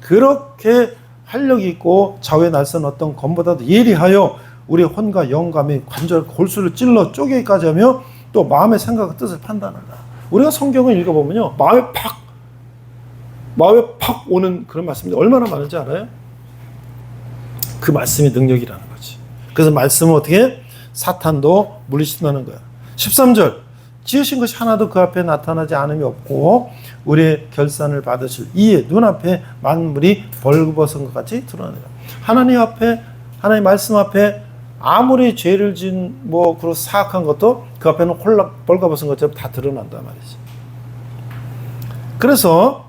그렇게 활력이 있고 좌우의 날선 어떤 검보다도 예리하여 우리 혼과 영감의 관절 골수를 찔러 쪼개기까지 하며 또 마음의 생각과 뜻을 판단한다. 우리가 성경을 읽어보면요 마음에 팍 오는 그런 말씀이 얼마나 많은지 알아요? 그 말씀이 능력이라는 거지. 그래서 말씀은 어떻게 사탄도 물리친다는 거야. 13절 지으신 것이 하나도 그 앞에 나타나지 않음이 없고 우리의 결산을 받으실 이에 눈앞에 만물이 벌거벗은 것 같이 드러나니라. 하나님 앞에 하나님 말씀 앞에 아무리 죄를 지은 뭐 그런 사악한 것도 그 앞에는 홀락 벌거벗은 것처럼 다 드러난단 말이지. 그래서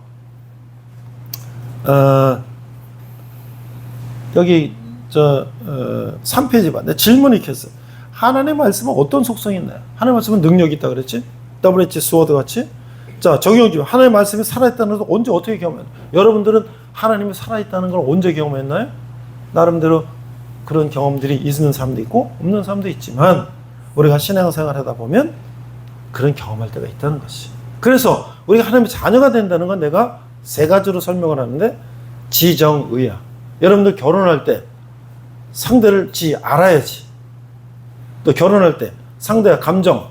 여기 3페이지 봐. 내 질문이 이렇게 했어. 하나님의 말씀은 어떤 속성이 있나요? 하나님의 말씀은 능력이 있다 그랬지? 더블 엣지 스워드 같이? 자, 적용 좀. 하나님의 말씀이 살아있다는 것을 언제 어떻게 경험했나요? 여러분들은 하나님이 살아있다는 걸 언제 경험했나요? 나름대로 그런 경험들이 있는 사람도 있고 없는 사람도 있지만 우리가 신앙생활 하다 보면 그런 경험할 때가 있다는 것이. 그래서 우리가 하나님의 자녀가 된다는 건 내가 세 가지로 설명을 하는데 지정의야. 여러분들 결혼할 때 상대를 알아야지. 또 결혼할 때 상대와 감정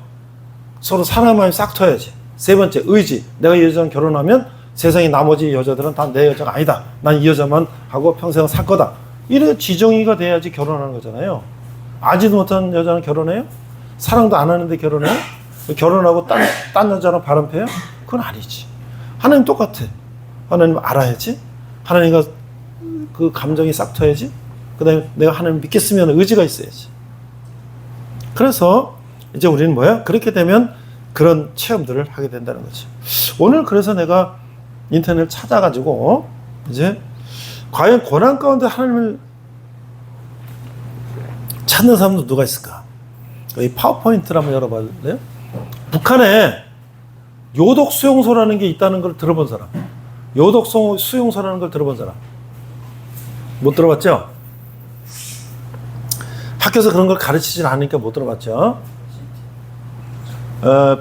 서로 사랑의 마음이 싹 터야지. 세 번째 의지. 내가 이 여자랑 결혼하면 세상의 나머지 여자들은 다 내 여자가 아니다. 난 이 여자만 하고 평생 살 거다. 이래 지정의가 돼야지 결혼하는 거잖아요. 아지도 못한 여자는 결혼해요? 사랑도 안 하는데 결혼해요? 결혼하고 딴 여자랑 바람 펴요? 그건 아니지. 하나님 똑같아. 하나님 알아야지. 하나님과 그 감정이 싹 터야지. 그 다음에 내가 하나님 믿겠으면 의지가 있어야지. 그래서 이제 우리는 뭐야? 그렇게 되면 그런 체험들을 하게 된다는 거지. 오늘 그래서 내가 인터넷을 찾아가지고 이제 과연 고난 가운데 하나님을 찾는 사람도 누가 있을까? 이 파워포인트를 한번 열어볼래요? 북한에 요독 수용소라는 게 있다는 걸 들어본 사람. 요독 수용소라는 걸 들어본 사람. 못 들어봤죠? 학교에서 그런 걸 가르치진 않으니까 못 들어봤죠?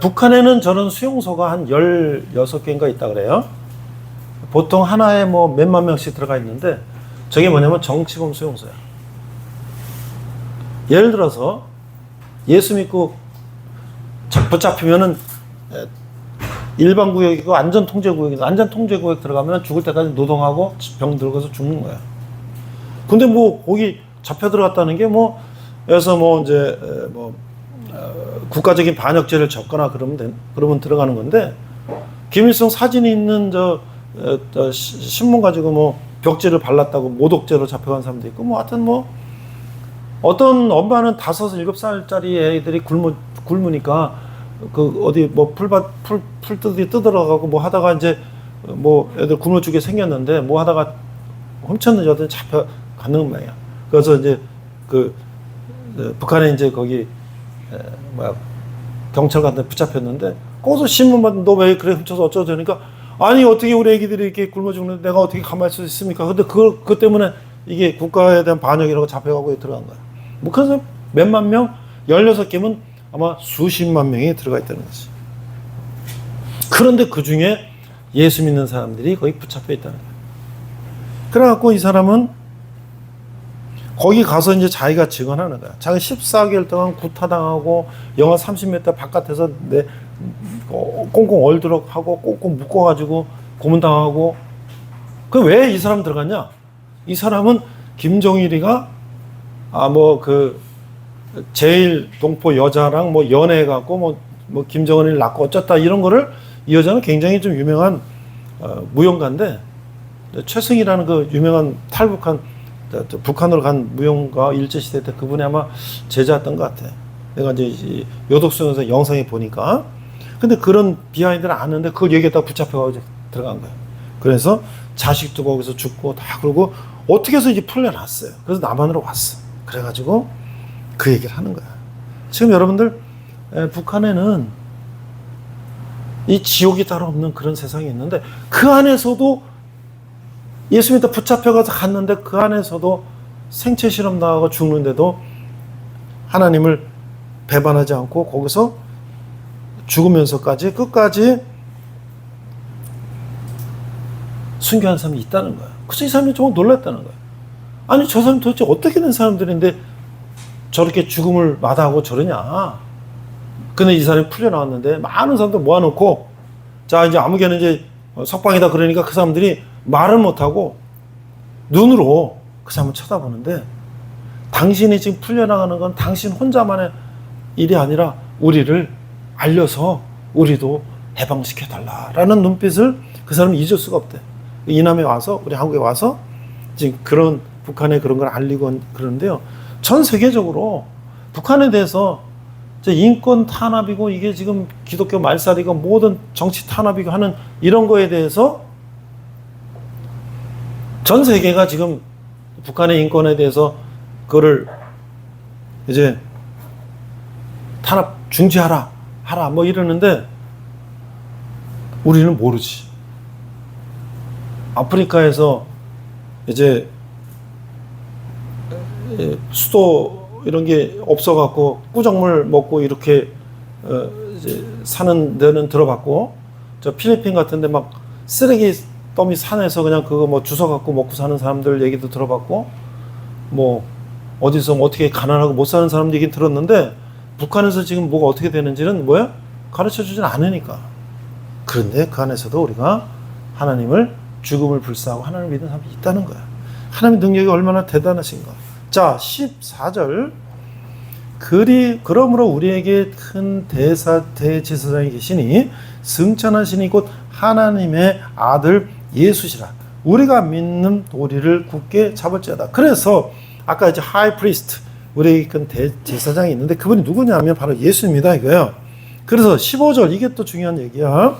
북한에는 저는 수용소가 한 16개인가 있다 그래요. 보통 하나에 뭐 몇만 명씩 들어가 있는데 저게 뭐냐면 정치범 수용소야. 예를 들어서 예수 믿고 붙잡히면은 일반 구역이고 안전 통제 구역이고 안전 통제 구역 들어가면 죽을 때까지 노동하고 병 들고서 죽는 거야. 근데 뭐 거기 잡혀 들어갔다는 게 뭐 여기서 뭐 이제 국가적인 반역죄를 적거나 그러면 들어가는 건데 김일성 사진이 있는 신문 가지고 뭐 벽지를 발랐다고 모독죄로 잡혀간 사람도 있고 뭐 하여튼 뭐 어떤 엄마는 5, 7살짜리 애들이 굶으니까 그 어디 뭐 풀뜯이 뜯어가고 뭐 하다가 이제 뭐 애들 굶어 죽게 생겼는데 뭐 하다가 훔쳤는 여자들 잡혀가는 모양이야. 그래서 이제 북한에 이제 거기 경찰 같은 데 붙잡혔는데 거기서 신문만 너 왜 그래 훔쳐서 어쩌고 저러니까 아니 어떻게 우리 애기들이 이렇게 굶어 죽는데 내가 어떻게 가만히 있을 수 있습니까? 근데 그것 때문에 이게 국가에 대한 반역이라고 잡혀가고 들어간 거야. 뭐 그래서 몇만 명, 16개면 아마 수십만 명이 들어가 있다는 거지. 그런데 그 중에 예수 믿는 사람들이 거기 붙잡혀 있다는 거야. 그래갖고 이 사람은 거기 가서 이제 자기가 증언하는 거야. 자기 14개월 동안 구타당하고 영하 30m 바깥에서 꽁꽁 얼도록 하고 꽁꽁 묶어가지고 고문당하고 그 왜 이 사람 들어갔냐? 이 사람은 김정일이가 제일 동포 여자랑 뭐 연애해갖고 뭐 김정은을 낳고 어쩌다 이런 거를 이 여자는 굉장히 좀 유명한 무용가인데 최승희라는 그 유명한 탈북한 북한으로 간 무용가 일제시대 때 그분이 아마 제자였던 것 같아. 내가 이제 요독수용소에서 영상에 보니까. 근데 그런 비하인드를 아는데 그걸 얘기했다가 붙잡혀가지고 들어간 거야. 그래서 자식도 거기서 죽고 다 그러고 어떻게 해서 이제 풀려났어요. 그래서 남한으로 왔어. 그래가지고 그 얘기를 하는 거야. 지금 여러분들 북한에는 이 지옥이 따로 없는 그런 세상이 있는데 그 안에서도 예수 믿다 붙잡혀가서 갔는데 그 안에서도 생체 실험 나가고 죽는데도 하나님을 배반하지 않고 거기서 죽으면서까지 끝까지 순교한 사람이 있다는 거야. 그래서 이 사람이 정말 놀랐다는 거야. 아니 저 사람 도대체 어떻게 된 사람들인데 저렇게 죽음을 마다하고 저러냐. 근데 이 사람이 풀려나왔는데 많은 사람들 모아놓고 자 이제 아무개는 이제 석방이다 그러니까 그 사람들이 말을 못하고 눈으로 그 사람을 쳐다보는데 당신이 지금 풀려나가는 건 당신 혼자만의 일이 아니라 우리를 알려서 우리도 해방시켜달라라는 눈빛을 그 사람이 잊을 수가 없대. 이남에 와서 우리 한국에 와서 지금 그런 북한에 그런 걸 알리고 그러는데요. 전 세계적으로 북한에 대해서 인권 탄압이고 이게 지금 기독교 말살이고 모든 정치 탄압이고 하는 이런 거에 대해서 전 세계가 지금 북한의 인권에 대해서 그거를 이제 탄압 중지하라 하라 뭐 이러는데 우리는 모르지. 아프리카에서 이제 수도 이런 게 없어갖고 꾸정물 먹고 이렇게 이제 사는 데는 들어봤고, 저 필리핀 같은데 막 쓰레기 더미 산에서 그냥 그거 뭐 주워 갖고 먹고 사는 사람들 얘기도 들어봤고, 뭐 어디서 뭐 어떻게 가난하고 못 사는 사람들 얘기 들었는데, 북한에서 지금 뭐가 어떻게 되는지는 뭐야? 가르쳐 주진 않으니까. 그런데 그 안에서도 우리가 하나님을 죽음을 불사하고 하나님을 믿는 사람이 있다는 거야. 하나님의 능력이 얼마나 대단하신가. 자, 14절. 그러므로 우리에게 큰 대제사장이 계시니 승천하시니 곧 하나님의 아들 예수시라. 우리가 믿는 도리를 굳게 잡을지어다. 그래서 아까 이제 하이 프리스트, 우리에게 큰 대제사장이 있는데 그분이 누구냐면 바로 예수입니다 이거예요. 그래서 15절, 이게 또 중요한 얘기야.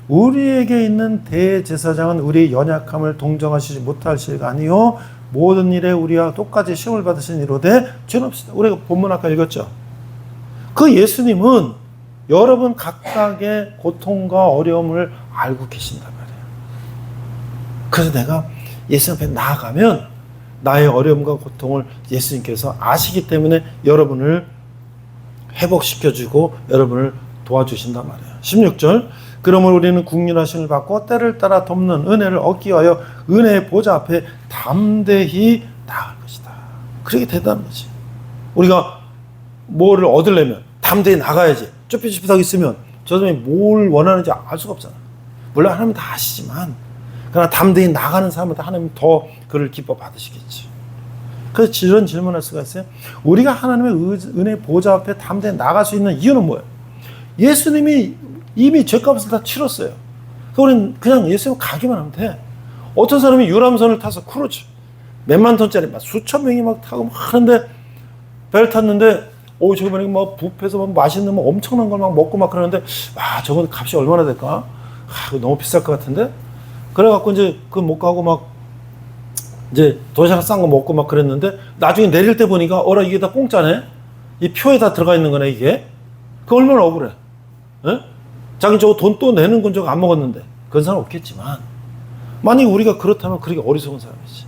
우리에게 있는 대제사장은 우리의 연약함을 동정하시지 못하실가 아니요 모든 일에 우리와 똑같이 시험을 받으신 이로되 죄는 없으시다. 우리가 본문 아까 읽었죠. 그 예수님은 여러분 각각의 고통과 어려움을 알고 계신단 말이에요. 그래서 내가 예수님 앞에 나아가면 나의 어려움과 고통을 예수님께서 아시기 때문에 여러분을 회복시켜주고 여러분을 도와주신단 말이에요. 16절. 그러므로 우리는 국률하심을 받고 때를 따라 돕는 은혜를 얻기 위하여 은혜의 보좌 앞에 담대히 나아갈 것이다. 그렇게 대단한 거지. 우리가 뭐를 얻으려면 담대히 나가야지. 쭈삣쭈삣하고 있으면 저 사람이 뭘 원하는지 알 수가 없잖아. 물론 하나님 다 아시지만 그러나 담대히 나가는 사람한테 하나님 더 그를 기뻐 받으시겠지. 그래서 이런 질문할 수가 있어요. 우리가 하나님의 은혜의 보좌 앞에 담대히 나갈 수 있는 이유는 뭐예요? 예수님이 이미 죄값을 다 치렀어요. 우리는 그냥 예수님 가기만 하면 돼. 어떤 사람이 유람선을 타서 크루즈 몇만 톤짜리 막 수천 명이 막 타고 막 하는데 배를 탔는데 저기 보니까 막 뷔페에서 막 맛있는 뭐 엄청난 걸 막 먹고 막 그러는데 저건 값이 얼마나 될까? 너무 비쌀 것 같은데? 그래갖고 이제 그 못 가고 막 이제 도시락 싼 거 먹고 막 그랬는데 나중에 내릴 때 보니까 이게 다 공짜네? 이 표에 다 들어가 있는 거네 이게? 그 얼마나 억울해? 에? 자기 저거 돈 또 내는 건 저거 안 먹었는데 그런 사람 없겠지만 만약에 우리가 그렇다면 그렇게 어리석은 사람이지.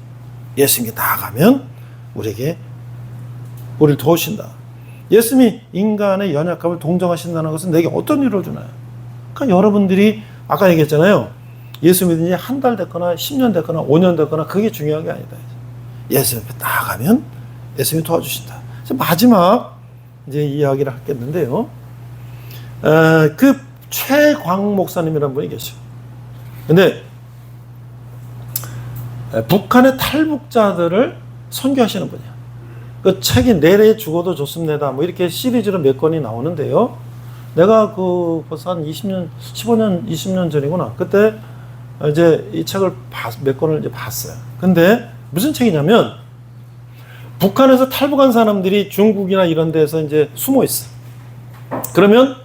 예수님께 나아가면 우리를 도우신다. 예수님이 인간의 연약함을 동정하신다는 것은 내게 어떤 위로를 주나요? 그러니까 여러분들이 아까 얘기했잖아요. 예수 믿은 지 한 달 됐거나 10년 됐거나 5년 됐거나 그게 중요한 게 아니다. 예수님 앞에 나아가면 예수님이 도와주신다. 마지막 이제 이야기를 하겠는데요. 그 최광 목사님이라는 분이 계셔. 근데 북한의 탈북자들을 선교하시는 분이야. 그 책이 내래 죽어도 좋습니다. 뭐 이렇게 시리즈로 몇 권이 나오는데요. 내가 벌써 한 20년, 15년, 20년 전이구나. 그때 이제 이 책을 몇 권을 이제 봤어요. 근데 무슨 책이냐면 북한에서 탈북한 사람들이 중국이나 이런 데서 이제 숨어 있어. 그러면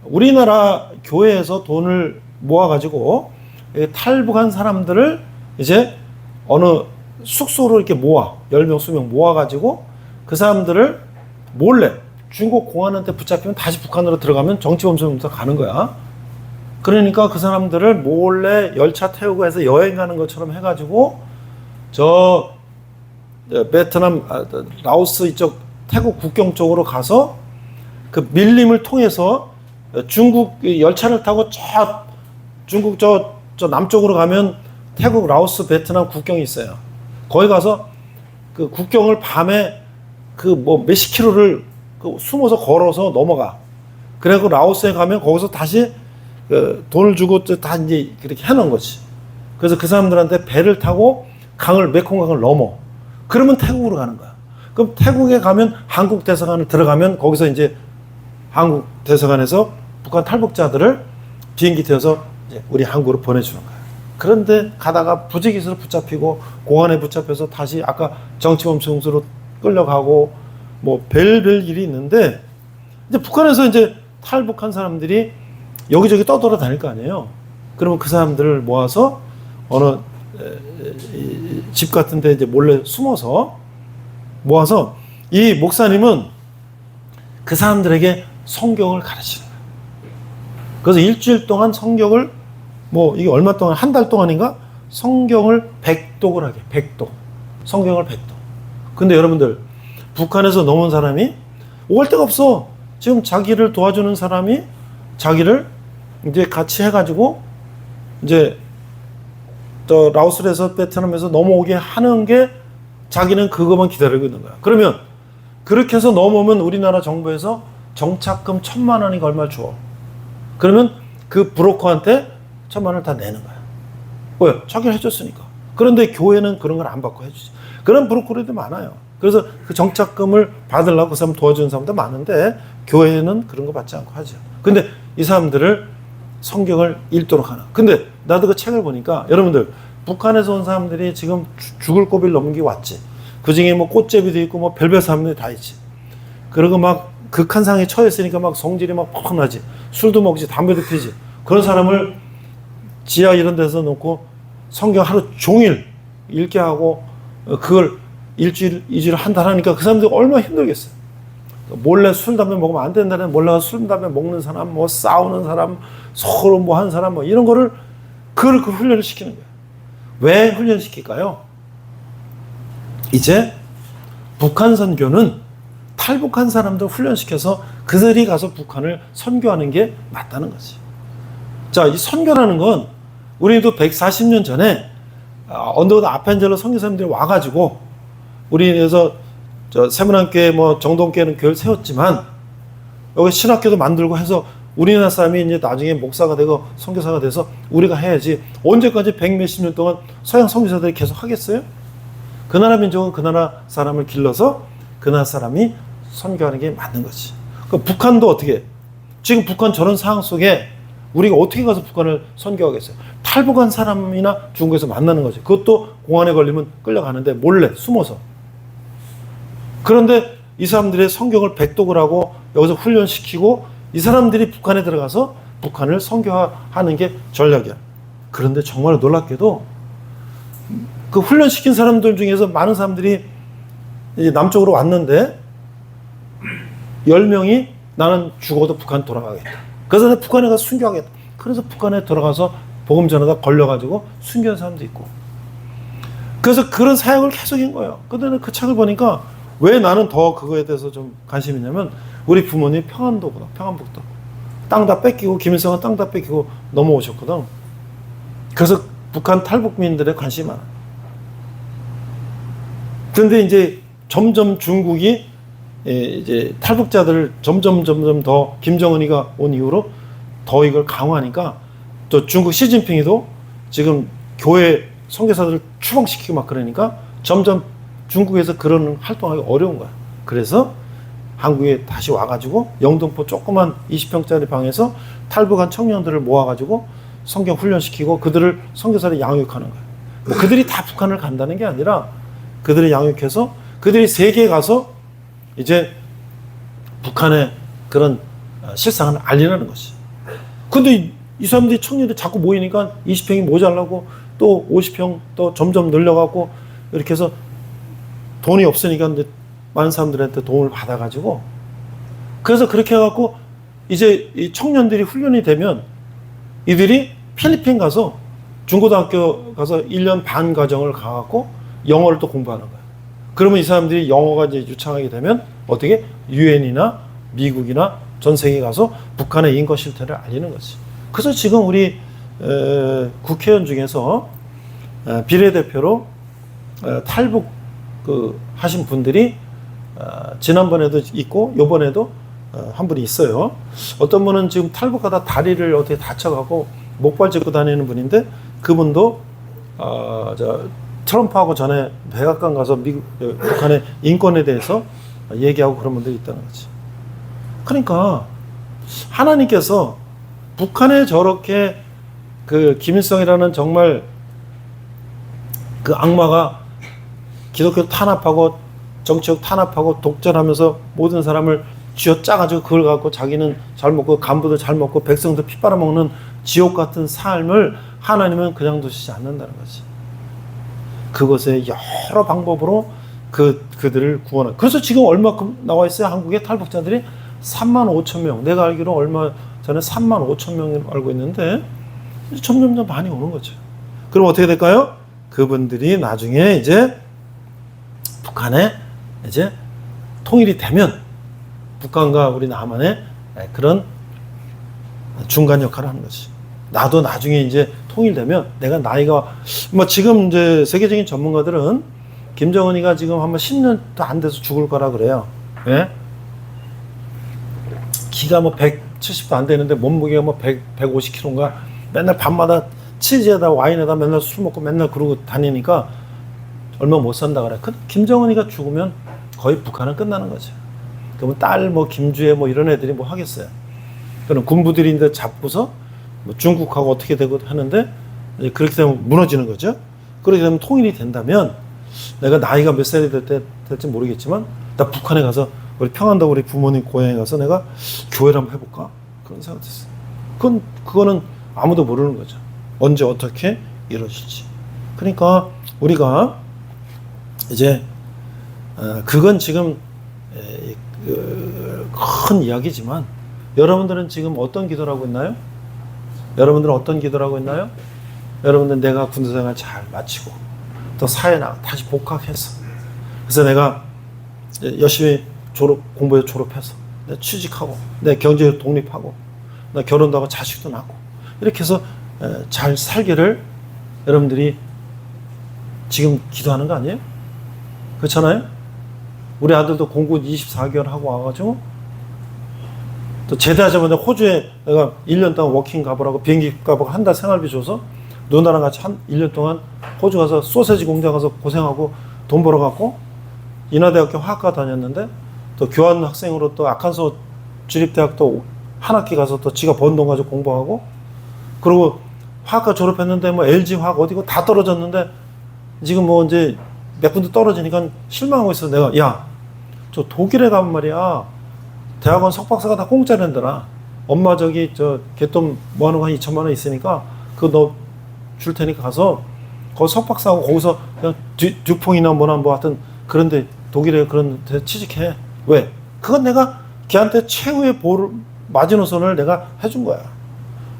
우리나라 교회에서 돈을 모아가지고 탈북한 사람들을 이제 어느 숙소로 이렇게 모아 10명, 20명 모아가지고 그 사람들을 몰래 중국 공안한테 붙잡히면 다시 북한으로 들어가면 정치범죄부터 가는 거야. 그러니까 그 사람들을 몰래 열차 태우고 해서 여행 가는 것처럼 해가지고 저 베트남, 라오스 이쪽 태국 국경 쪽으로 가서 그 밀림을 통해서 중국 열차를 타고 중국 저 남쪽으로 가면 태국, 라오스, 베트남 국경이 있어요. 거기 가서 그 국경을 밤에 몇십 킬로를 숨어서 걸어서 넘어가. 그래고 라오스에 가면 거기서 다시 돈을 주고 다 이제 그렇게 해놓은 거지. 그래서 그 사람들한테 배를 타고 메콩강을 넘어. 그러면 태국으로 가는 거야. 그럼 태국에 가면 한국 대사관을 들어가면 거기서 이제 한국 대사관에서 북한 탈북자들을 비행기 태워서 이제 우리 한국으로 보내주는 거야. 그런데 가다가 부지기수로 붙잡히고 공안에 붙잡혀서 다시 아까 정치범죄로 끌려가고 뭐 별별 일이 있는데 이제 북한에서 이제 탈북한 사람들이 여기저기 떠돌아다닐 거 아니에요. 그러면 그 사람들을 모아서 어느 집 같은 데 이제 몰래 숨어서 모아서 이 목사님은 그 사람들에게 성경을 가르치는 거예요. 그래서 일주일 동안 성경을 이게 얼마 동안 한 달 동안인가 성경을 100독을 하게 100독 성경을 100독 근데 여러분들 북한에서 넘어온 사람이 올 데가 없어. 지금 자기를 도와주는 사람이 자기를 이제 같이 해가지고 이제 또 라오스에서 베트남에서 넘어오게 하는 게 자기는 그것만 기다리고 있는 거야. 그러면 그렇게 해서 넘어오면 우리나라 정부에서 정착금 1,000만 원인가 얼마 줘. 그러면 그 브로커한테 1,000만 원을 다 내는 거야. 왜? 자기를 해줬으니까. 그런데 교회는 그런 걸 안 받고 해주지. 그런 브로커들도 많아요. 그래서 그 정착금을 받으려고 그 사람 도와주는 사람도 많은데 교회는 그런 거 받지 않고 하죠. 근데 이 사람들을 성경을 읽도록 하나. 근데 나도 그 책을 보니까 여러분들 북한에서 온 사람들이 지금 죽을 고비를 넘기고 왔지. 그 중에 뭐 꽃제비도 있고 뭐 별별 사람들이 다 있지. 그리고 막 극한 상에 처했으니까 막 성질이 막 퍽 나지. 술도 먹지, 담배도 피지. 그런 사람을 지하 이런 데서 놓고 성경 하루 종일 읽게 하고 그걸 일주일, 2주일 한 달 하니까 그 사람들이 얼마나 힘들겠어요. 몰래 술, 담배 먹으면 안 된다는 몰래 술, 담배 먹는 사람, 뭐 싸우는 사람, 서로 뭐 하는 사람, 뭐 이런 거를 그걸 그 훈련을 시키는 거예요. 왜 훈련시킬까요? 이제 북한 선교는 탈북한 사람들 훈련시켜서 그들이 가서 북한을 선교하는 게 맞다는 거지. 자, 이 선교라는 건 우리도 140년 전에 언더우드 아펜젤러 선교사님들이 와가지고 우리에서 세문안교회 뭐 정동교회는 교회를 세웠지만 여기 신학교도 만들고 해서 우리나라 사람이 이제 나중에 목사가 되고 선교사가 돼서 우리가 해야지 언제까지 100몇십 년 동안 서양 선교사들이 계속 하겠어요? 그 나라 민족은 그 나라 사람을 길러서 그 나라 사람이 선교하는 게 맞는 거지. 그러니까 북한도 어떻게 해? 지금 북한 저런 상황 속에 우리가 어떻게 가서 북한을 선교하겠어요? 탈북한 사람이나 중국에서 만나는 거지. 그것도 공안에 걸리면 끌려가는데 몰래 숨어서. 그런데 이 사람들의 성경을 백독을 하고 여기서 훈련시키고 이 사람들이 북한에 들어가서 북한을 선교하는 게 전략이야. 그런데 정말 놀랍게도 그 훈련시킨 사람들 중에서 많은 사람들이 이제 남쪽으로 왔는데 10명이 나는 죽어도 북한 돌아가겠다. 그래서 내가 북한에 가서 순교하겠다. 그래서 북한에 들어가서 복음 전하다 걸려가지고 순교한 사람도 있고. 그래서 그런 사역을 계속인 거예요. 근데 그 책을 보니까 왜 나는 더 그거에 대해서 좀 관심이 있냐면 우리 부모님이 평안도구나. 평안북도. 땅 다 뺏기고 김일성은 땅 다 뺏기고 넘어오셨거든. 그래서 북한 탈북민들의 관심이 많아. 그런데 이제 점점 중국이 이제 탈북자들을 점점 더 김정은이가 온 이후로 더 이걸 강화하니까 또 중국 시진핑이도 지금 교회 선교사들을 추방시키고 막 그러니까 점점 중국에서 그런 활동하기 어려운 거야. 그래서 한국에 다시 와가지고 영등포 조그만 20평짜리 방에서 탈북한 청년들을 모아가지고 성경 훈련시키고 그들을 선교사를 양육하는 거야. 뭐 그들이 다 북한을 간다는 게 아니라 그들을 양육해서 그들이 세계에 가서 이제 북한의 그런 실상을 알리라는 것이. 근데 이 사람들이 청년들이 자꾸 모이니까 20평이 모자라고 또 50평 또 점점 늘려가고 이렇게 해서 돈이 없으니까 이제 많은 사람들한테 도움을 받아가지고 그래서 그렇게 해갖고 이제 이 청년들이 훈련이 되면 이들이 필리핀 가서 중고등학교 가서 1년 반 과정을 가갖고 영어를 또 공부하는 거야. 그러면 이 사람들이 영어가 이제 유창하게 되면 어떻게 유엔이나 미국이나 전 세계에 가서 북한의 인권 실태를 알리는 거지. 그래서 지금 우리 국회의원 중에서 비례대표로 탈북 하신 분들이 지난번에도 있고 요번에도 한 분이 있어요. 어떤 분은 지금 탈북하다 다리를 어떻게 다쳐가고 목발 짚고 다니는 분인데 그분도 트럼프하고 전에 백악관 가서 북한의 인권에 대해서 얘기하고 그런 분들이 있다는 거지. 그러니까 하나님께서 북한에 저렇게 그 김일성이라는 정말 그 악마가 기독교 탄압하고 정치적 탄압하고 독전하면서 모든 사람을 쥐어짜가지고 그걸 갖고 자기는 잘 먹고 간부도 잘 먹고 백성도 피 빨아먹는 지옥 같은 삶을 하나님은 그냥 두시지 않는다는 거지. 그것에 여러 방법으로 그들을 구원하. 그래서 지금 얼마큼 나와 있어요? 한국의 탈북자들이 35,000명. 내가 알기로 얼마 전에 35,000명 알고 있는데 점점 많이 오는 거죠. 그럼 어떻게 될까요? 그분들이 나중에 이제 북한에 이제 통일이 되면 북한과 우리 남한의 그런 중간 역할을 하는 거지. 나도 나중에 이제 통일되면 내가 나이가 뭐 지금 이제 세계적인 전문가들은 김정은이가 지금 한번 10년도 안 돼서 죽을 거라 그래요. 왜? 키가 뭐 170도 안 되는데 몸무게가 뭐 150kg인가 맨날 밤마다 치즈에다 와인에다 맨날 술 먹고 맨날 그러고 다니니까 얼마 못 산다 그래. 김정은이가 죽으면 거의 북한은 끝나는 거죠. 그러면 딸 뭐 김주애 뭐 이런 애들이 뭐 하겠어요. 그럼 군부들이 이제 잡고서 뭐 중국하고 어떻게 되고 하는데 그렇게 되면 무너지는 거죠. 그렇게 되면 통일이 된다면 내가 나이가 몇 살이 될지 모르겠지만 나 북한에 가서 우리 평안도 우리 부모님 고향에 가서 내가 교회를 한번 해볼까 그런 생각했어요. 그거는 아무도 모르는 거죠. 언제 어떻게 이루어질지. 그러니까 우리가 이제 그건 지금 큰 이야기지만 여러분들은 지금 어떤 기도를 하고 있나요? 여러분들은 어떤 기도를 하고 있나요? 여러분들은 내가 군대생활 잘 마치고 또 사회 나가 다시 복학해서 그래서 내가 열심히 공부해서 졸업해서 내 취직하고 내 경제로 독립하고 나 결혼도 하고 자식도 낳고 이렇게 해서 잘 살기를 여러분들이 지금 기도하는 거 아니에요? 그렇잖아요? 우리 아들도 공부 24개월 하고 와가지고 또 제대하자마자 호주에 내가 1년 동안 워킹 가보라고 비행기 가보고 한 달 생활비 줘서 누나랑 같이 1년 동안 호주 가서 소세지 공장 가서 고생하고 돈 벌어갖고 인하대학교 화학과 다녔는데 또 교환 학생으로 또 아칸소 주립대학도 한 학기 가서 또 지가 번 돈 가지고 공부하고 그리고 화학과 졸업했는데 뭐 LG 화학 어디고 다 떨어졌는데 지금 뭐 이제 몇 군데 떨어지니까 실망하고 있어. 내가 야, 저 독일에 가면 말이야 대학원 석박사가 다 공짜낸더라. 엄마 저기 저 개돈 뭐 하는 거 한 2천만 원 있으니까 그거 너 줄 테니까 가서 거기 석박사하고 거기서 그냥 듀퐁이나 뭐나 뭐 하여튼 그런데 독일에 그런 데 취직해. 왜? 그건 내가 걔한테 최후의 마지노선을 내가 해준 거야.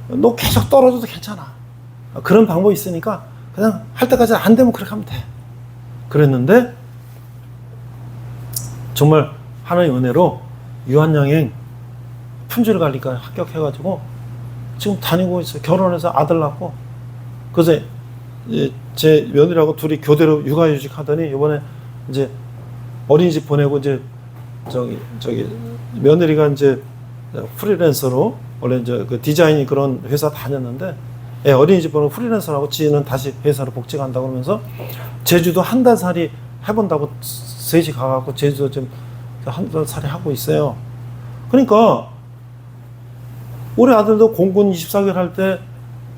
너 계속 떨어져도 괜찮아. 그런 방법이 있으니까 그냥 할 때까지 안 되면 그렇게 하면 돼. 그랬는데 정말 하나의 은혜로 유한여행 품질 관리과 합격해가지고 지금 다니고 있어요. 결혼해서 아들 낳고 그래서 제 며느리하고 둘이 교대로 육아휴직 하더니 이번에 이제 어린이집 보내고 이제 저기 며느리가 이제 프리랜서로 원래 이제 그 디자인 그런 회사 다녔는데 어린이집 보내고 프리랜서라고 지는 다시 회사로 복직한다고 그러면서 제주도 한 달 살이 해본다고 셋이 가갖고 제주도 지금 한 달 살이 하고 있어요. 그러니까 우리 아들도 공군 24개월 할 때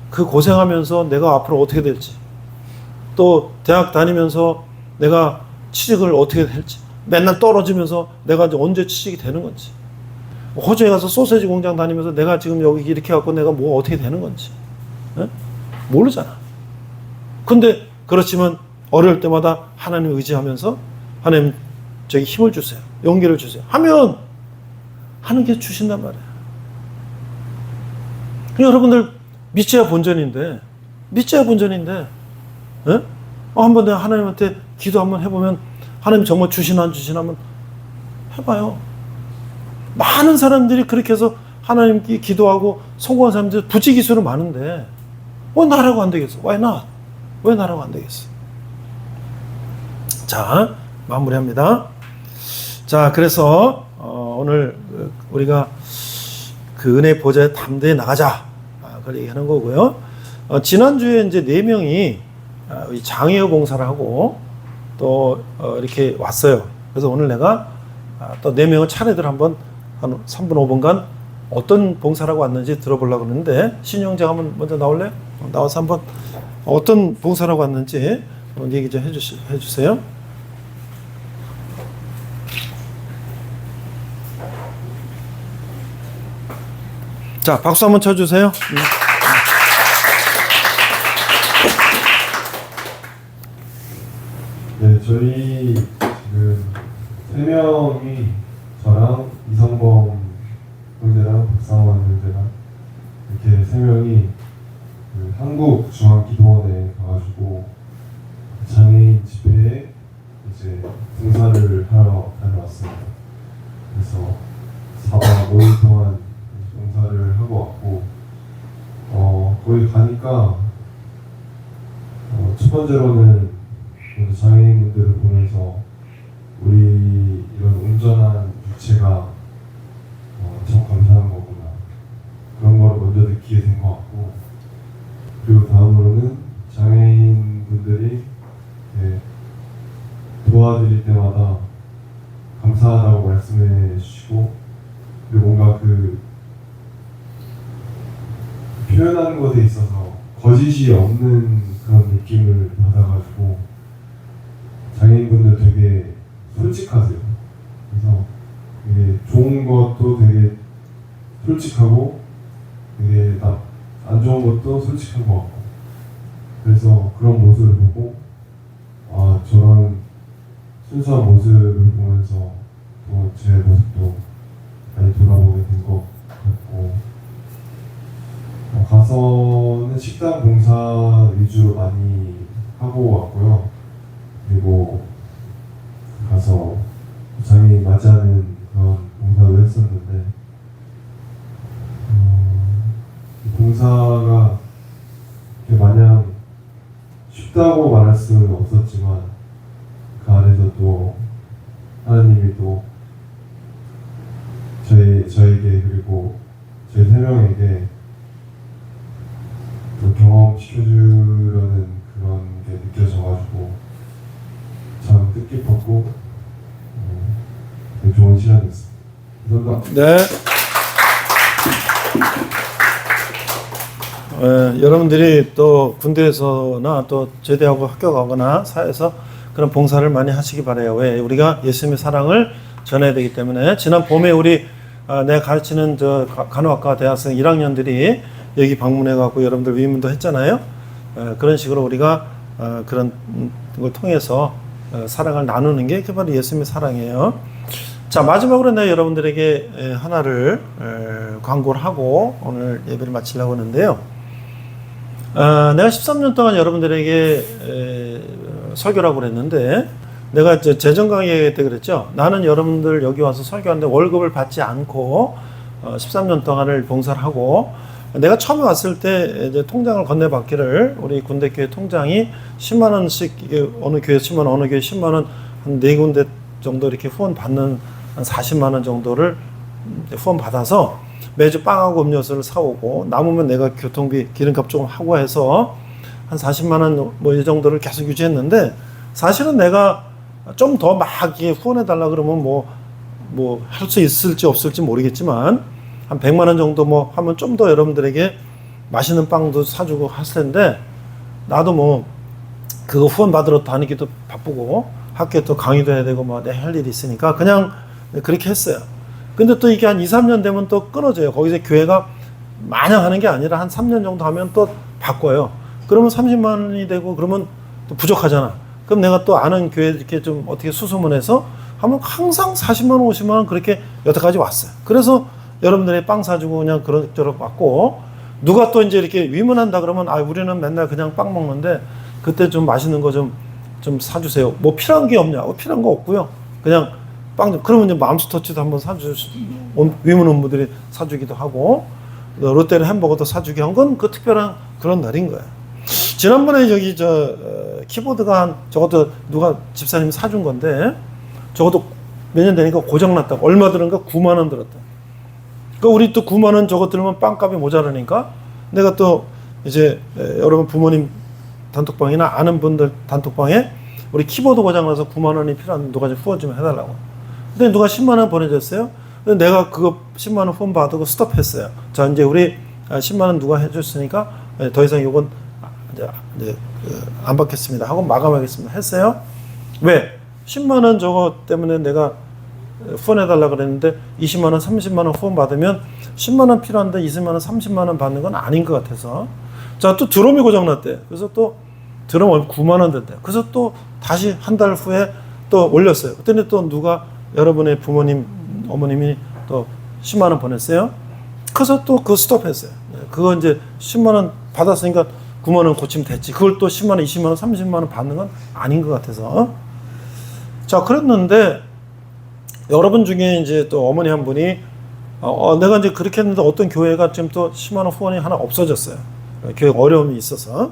그 고생하면서 내가 앞으로 어떻게 될지 또 대학 다니면서 내가 취직을 어떻게 될지 맨날 떨어지면서 내가 이제 언제 취직이 되는 건지 호주에 가서 소세지 공장 다니면서 내가 지금 여기 이렇게 갖고 내가 뭐 어떻게 되는 건지 모르잖아. 근데 그렇지만 어려울 때마다 하나님 의지하면서 하나님 저기 힘을 주세요. 용기를 주세요. 하면 하는 게 주신단 말이에요. 여러분들 믿져야 본전인데 한번 내가 하나님한테 기도 한번 해보면 하나님 정말 주시나 안 주시나 한번 해봐요. 많은 사람들이 그렇게 해서 하나님께 기도하고 성공한 사람들 부지기수로 많은데 왜 나라고 안 되겠어? Why not? 왜 나라고 안 되겠어? 자, 마무리합니다. 자, 그래서 오늘 우리가 그 은혜 보좌에 담대히 나가자. 그렇게 얘기하는 거고요. 지난주에 이제 4명이 장애어 봉사를 하고 또 이렇게 왔어요. 그래서 오늘 내가 또 4명의 차례들 한번 한 3분 5분간 어떤 봉사라고 왔는지 들어보려고 하는데 신영장 한번 먼저 나올래? 나와서 한번 어떤 봉사라고 왔는지 한번 얘기 좀 해주세요. 자, 박수 한번 쳐주세요. 네, 저희 지금 3명이 저랑 이성범 형제랑 박상원 형제랑 이렇게 3명이 그 한국중앙기도원에 가가지고 장애인 집회에 이제 봉사 번째로는 먼저 장애인분들을 보면서 우리 이런 온전한 육체가 참 감사한 거구나, 그런 걸 먼저 느끼게 된 것 같고, 그리고 다음으로는 장애인분들이 도와드릴 때마다 감사하다고 말씀해 주시고, 그리고 뭔가 그 표현하는 것에 있어서 거짓이 없는 그런 느낌을 받아가지고 장애인분들 되게 솔직하세요. 그래서 되게 좋은 것도 되게 솔직하고 되게 안 좋은 것도 솔직한 것 같고, 그래서 그런 모습을 보고 저런 순수한 모습을 보면서 또 제 모습도 많이 돌아보게 된 것 같고, 가서는 식당 봉사 위주로 많이 하고 왔고요. 그리고 가서 장애인 맞이하는 그런 봉사도 했었는데, 봉사가 마냥 쉽다고 말할 수는 없었지만 그 안에서 또 하나님이 또 저에게 그리고 저희 세 명에게 또 경험시켜주려는 그런 게 느껴져가지고 참 뜻깊었고 되게 좋은 시간이었습니다. 감사합니다. 네. 여러분들이 또 군대에서나 또 제대하고 학교 가거나 사회에서 그런 봉사를 많이 하시기 바라요. 왜? 우리가 예수님의 사랑을 전해야 되기 때문에. 지난 봄에 우리 내가 가르치는 저 간호학과 대학생 1학년들이 여기 방문해갖고 여러분들 위문도 했잖아요. 그런 식으로 우리가 그런 걸 통해서 사랑을 나누는 게 바로 예수님의 사랑이에요. 자, 마지막으로 내가 여러분들에게 하나를 광고를 하고 오늘 예배를 마치려고 하는데요. 내가 13년 동안 여러분들에게 설교라고 그랬는데, 내가 재정 강의 때 그랬죠. 나는 여러분들 여기 와서 설교하는데 월급을 받지 않고 13년 동안을 봉사를 하고, 내가 처음에 왔을 때 이제 통장을 건네받기를 우리 군대교회 통장이 10만 원씩, 이게 어느 교회 10만 원, 어느 교회 10만 원, 한 4군데 정도 이렇게 후원 받는 한 40만 원 정도를 후원 받아서 매주 빵하고 음료수를 사오고, 남으면 내가 교통비 기름값 조금 하고 해서 한 40만 원 뭐 이 정도를 계속 유지했는데, 사실은 내가 좀 더 막 후원해 달라 그러면 뭐 할 수 있을지 없을지 모르겠지만 한 100만 원 정도 뭐 하면 좀 더 여러분들에게 맛있는 빵도 사주고 했을 텐데, 나도 그거 후원 받으러 다니기도 바쁘고 학교에 또 강의도 해야 되고 내 할 일이 있으니까 그냥 그렇게 했어요. 근데 또 이게 한 2, 3년 되면 또 끊어져요. 거기서 교회가 마냥 하는 게 아니라 한 3년 정도 하면 또 바꿔요. 그러면 30만 원이 되고 그러면 또 부족하잖아. 그럼 내가 또 아는 교회 이렇게 좀 어떻게 수소문해서 하면 항상 40만 원, 50만 원 그렇게 여태까지 왔어요. 그래서 여러분들이 빵 사주고 그냥 그럭저럭 왔고, 누가 또 이제 이렇게 위문한다 그러면 우리는 맨날 그냥 빵 먹는데 그때 좀 맛있는 거 좀 사주세요. 뭐 필요한 게 없냐? 필요한 거 없고요. 그냥 빵, 그러면 이제 맘스터치도 한번 위문 업무들이 사주기도 하고, 롯데는 햄버거도 사주기 한 건 그 특별한 그런 날인 거예요. 지난번에 저기 키보드가 저것도 누가 집사님이 사준 건데, 저것도 몇 년 되니까 고장났다고. 얼마 들은가? 9만 원 들었다. 그러니까 우리 또 9만 원 저것 들으면 빵값이 모자라니까 내가 또 이제 여러분 부모님 단톡방이나 아는 분들 단톡방에 우리 키보드 고장나서 9만 원이 필요한 누가 좀 후원 좀 해달라고. 근데 누가 10만 원 보내줬어요. 근데 내가 그거 10만 원 후원 받고 스톱했어요. 자, 이제 우리 10만 원 누가 해줬으니까 더 이상 이건 이제 안 받겠습니다 하고 마감하겠습니다 했어요. 왜? 10만 원 저거 때문에 내가 후원해달라 그랬는데 20만 원, 30만 원 후원 받으면 10만 원 필요한데 20만 원, 30만 원 받는 건 아닌 것 같아서. 자, 또 드럼이 고장났대. 그래서 또 드럼 9만 원 된대. 그래서 또 다시 한 달 후에 또 올렸어요. 그때는 또 누가 여러분의 부모님, 어머님이 또 10만 원 보냈어요. 그래서 또 그거 스톱했어요. 그거 이제 10만 원 받았으니까 9만 원 고치면 됐지. 그걸 또 10만 원, 20만 원, 30만 원 받는 건 아닌 것 같아서. 자, 그랬는데 여러분 중에 이제 또 어머니 한 분이 내가 이제 그렇게 했는데 어떤 교회가 지금 또 10만 원 후원이 하나 없어졌어요. 교회 어려움이 있어서.